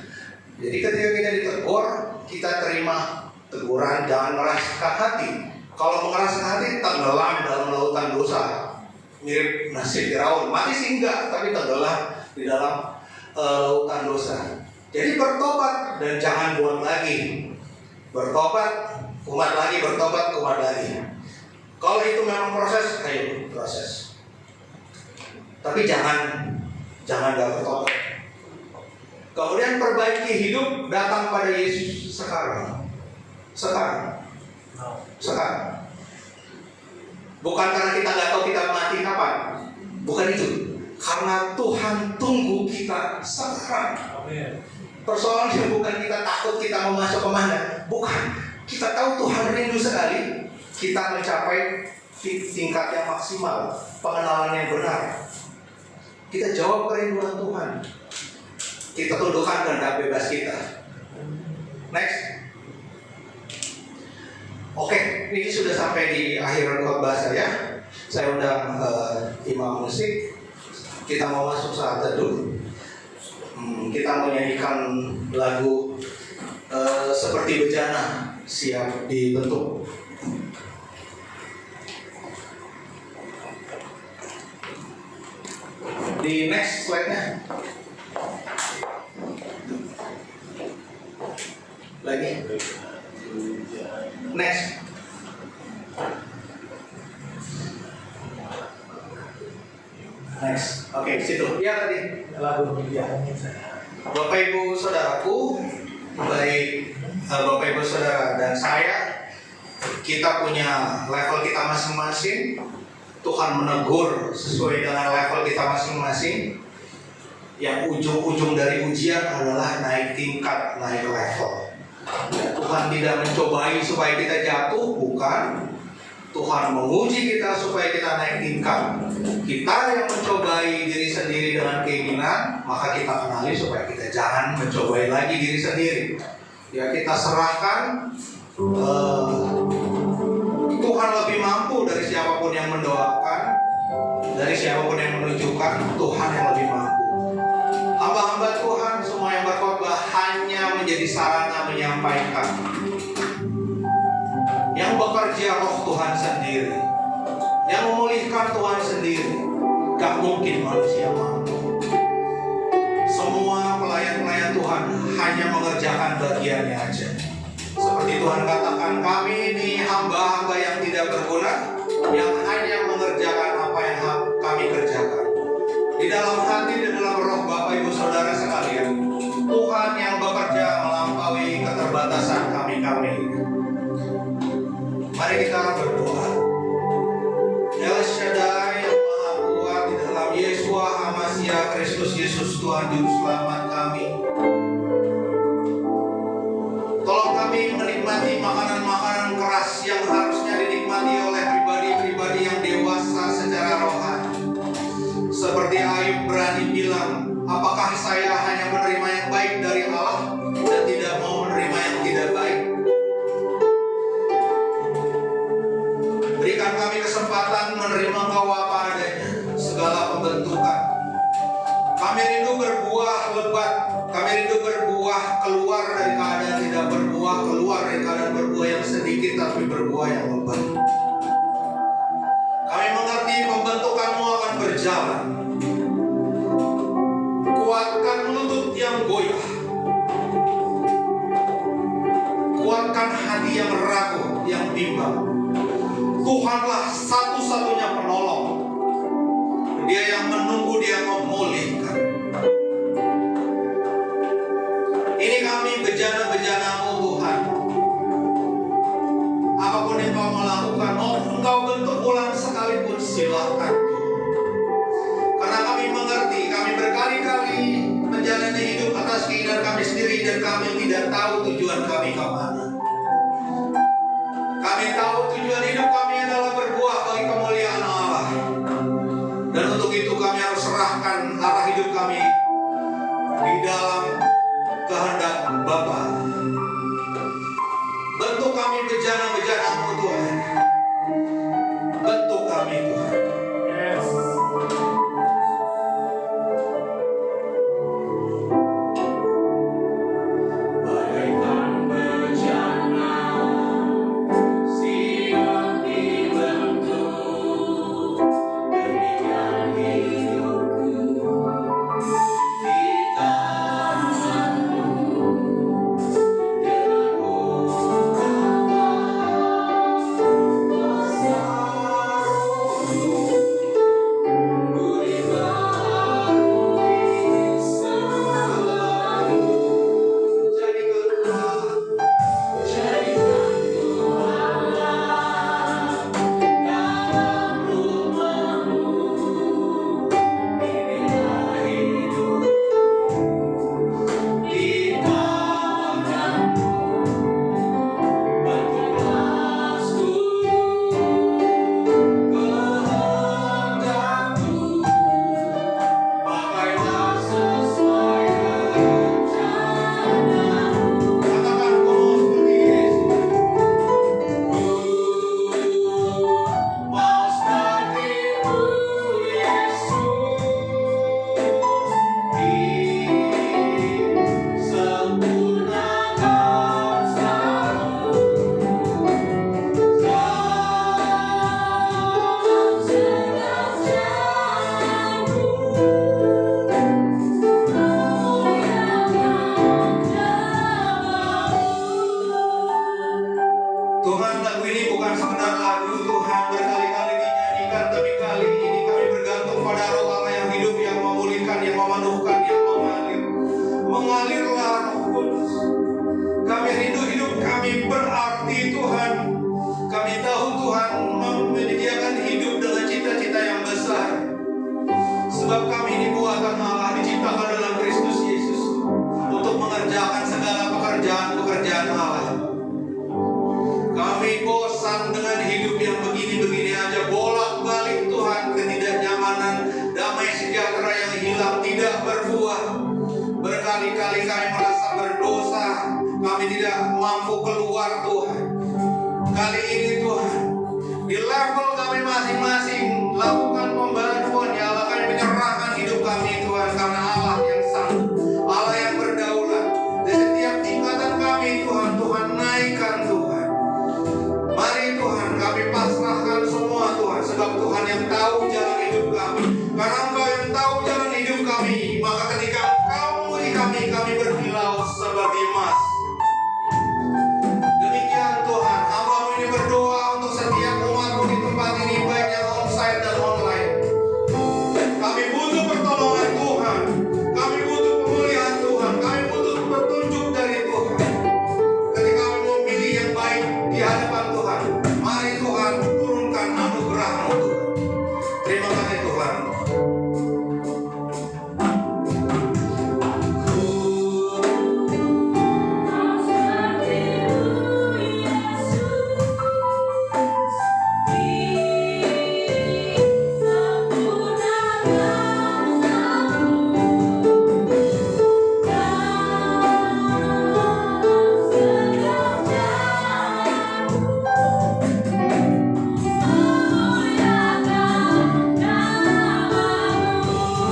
Jadi ketika kita ditegur, kita terima teguran, jangan meraskan hati. Kalau mengeraskan hati, tenggelam dalam lautan dosa. Mirip nasib Firaun, mati sih enggak, tapi tenggelam di dalam lautan dosa. Jadi bertobat dan jangan buat lagi. Bertobat, kumat lagi, bertobat, kumat lagi. Kalau itu memang proses, ayo proses. Tapi jangan gak bertobat. Kemudian perbaiki hidup, datang pada Yesus sekarang. Bukan karena kita gak tahu kita mati kapan. Bukan itu. Karena Tuhan tunggu kita sekarang. Persoalannya bukan kita takut kita mau masuk kemana. Bukan. Kita tahu Tuhan rindu sekali kita mencapai tingkat yang maksimal, pengenalan yang benar. Kita jawab kerinduan Tuhan. Kita tundukkan kehendak bebas kita. Next. Oke, ini sudah sampai di akhir khotbah saya. Saya undang imam musik. Kita mau masuk saat teduh. Kita mau nyanyikan lagu seperti bejana siap dibentuk. Di next slide-nya. Lagi. Next. Next. Oke, situ. Ya tadi lagu ya. Bapak Ibu Saudaraku, baik Bapak Ibu Saudara dan saya, kita punya level kita masing-masing. Tuhan menegur sesuai dengan level kita masing-masing. Yang ujung-ujung dari ujian adalah naik tingkat, naik level. Tuhan tidak mencobai supaya kita jatuh, bukan. Tuhan menguji kita supaya kita naik tingkat. Kita yang mencobai diri sendiri dengan keinginan, maka kita kenali supaya kita jangan mencobai lagi diri sendiri. Ya, kita serahkan. Tuhan lebih mampu dari siapapun yang mendoakan, dari siapapun yang menunjukkan. Tuhan yang lebih mampu. Hamba-hamba Tuhan semua yang berkhotbah hanya menjadi sarana menyampaikan. Yang bekerja roh Tuhan sendiri, yang memulihkan Tuhan sendiri. Gak mungkin manusia mampu. Semua pelayan-pelayan Tuhan hanya mengerjakan bagiannya aja. Seperti Tuhan katakan, kami ini hamba-hamba yang tidak berguna, yang hanya mengerjakan apa yang kami kerjakan. Di dalam hati dan dalam roh Bapak Ibu Saudara sekalian, Tuhan yang bekerja melampaui keterbatasan kami. Mari kita berdoa. El Shaddai yang Maha Kuat, di dalam Yeshua HaMashiach Kristus Yesus Tuhan Juru Selamat kami, tolong kami menikmati makanan-makanan keras yang harusnya dinikmati oleh pribadi-pribadi yang dewasa secara rohani. Seperti Ayub berani bilang, apakah saya hanya menerima yang baik dari Allah dan tidak mau menerima yang tidak baik? Berikan kami kesempatan menerima Engkau apa adanya, segala pembentukan. Kami rindu berbuah lebat, kami rindu berbuah keluar dari keadaan tidak berbuah, keluar dari keadaan berbuah yang sedikit tapi berbuah yang lebat. Kami mengerti pembentukan-Mu akan berjalan. Kuatkan lutut yang goyah, kuatkan hati yang ragu, yang bimbang. Tuhanlah satu-satunya penolong. Dia yang menunggu, Dia memulihkan. Ini kami bejana-bejana-Mu Tuhan. Apapun yang Kau melakukan, mau Engkau bentuk ulang sekalipun, silakan. Karena kami mengerti, kami berkali-kali menjalani hidup atas keinginan kami sendiri dan kami tidak tahu tujuan kami kemana. Kami tahu tujuan hidup kami adalah berbuah bagi kemuliaan Allah. Dan untuk itu kami harus serahkan arah hidup kami di dalam kehendak Bapa. Bentuk kami bejana-bejana-Mu Tuhan. Bentuk kami Tuhan. Yes. Bagaikan bejana siap bukan sekedar lagu Tuhan berkali-kali dinyanyikan, tapi kali ini kami bergantung pada Roh Allah yang hidup, yang memulihkan, yang memanuhkan, yang mengalir. Mengalirlah Roh Kudus. Kami rindu hidup kami berarti Tuhan. Kami tahu Tuhan menyediakan hidup dengan cita-cita yang besar. Sebab kami ini buatan Allah, diciptakan dalam Kristus Yesus untuk mengerjakan segala pekerjaan-pekerjaan Allah. Kami bosan dengan hidup yang begini-begini aja, bolak-balik Tuhan, ketidaknyamanan, damai sejahtera yang hilang, tidak berbuah. Berkali-kali kami merasa berdosa, kami tidak mampu keluar Tuhan. Kali ini Tuhan, di level kami masing-masing, lakukan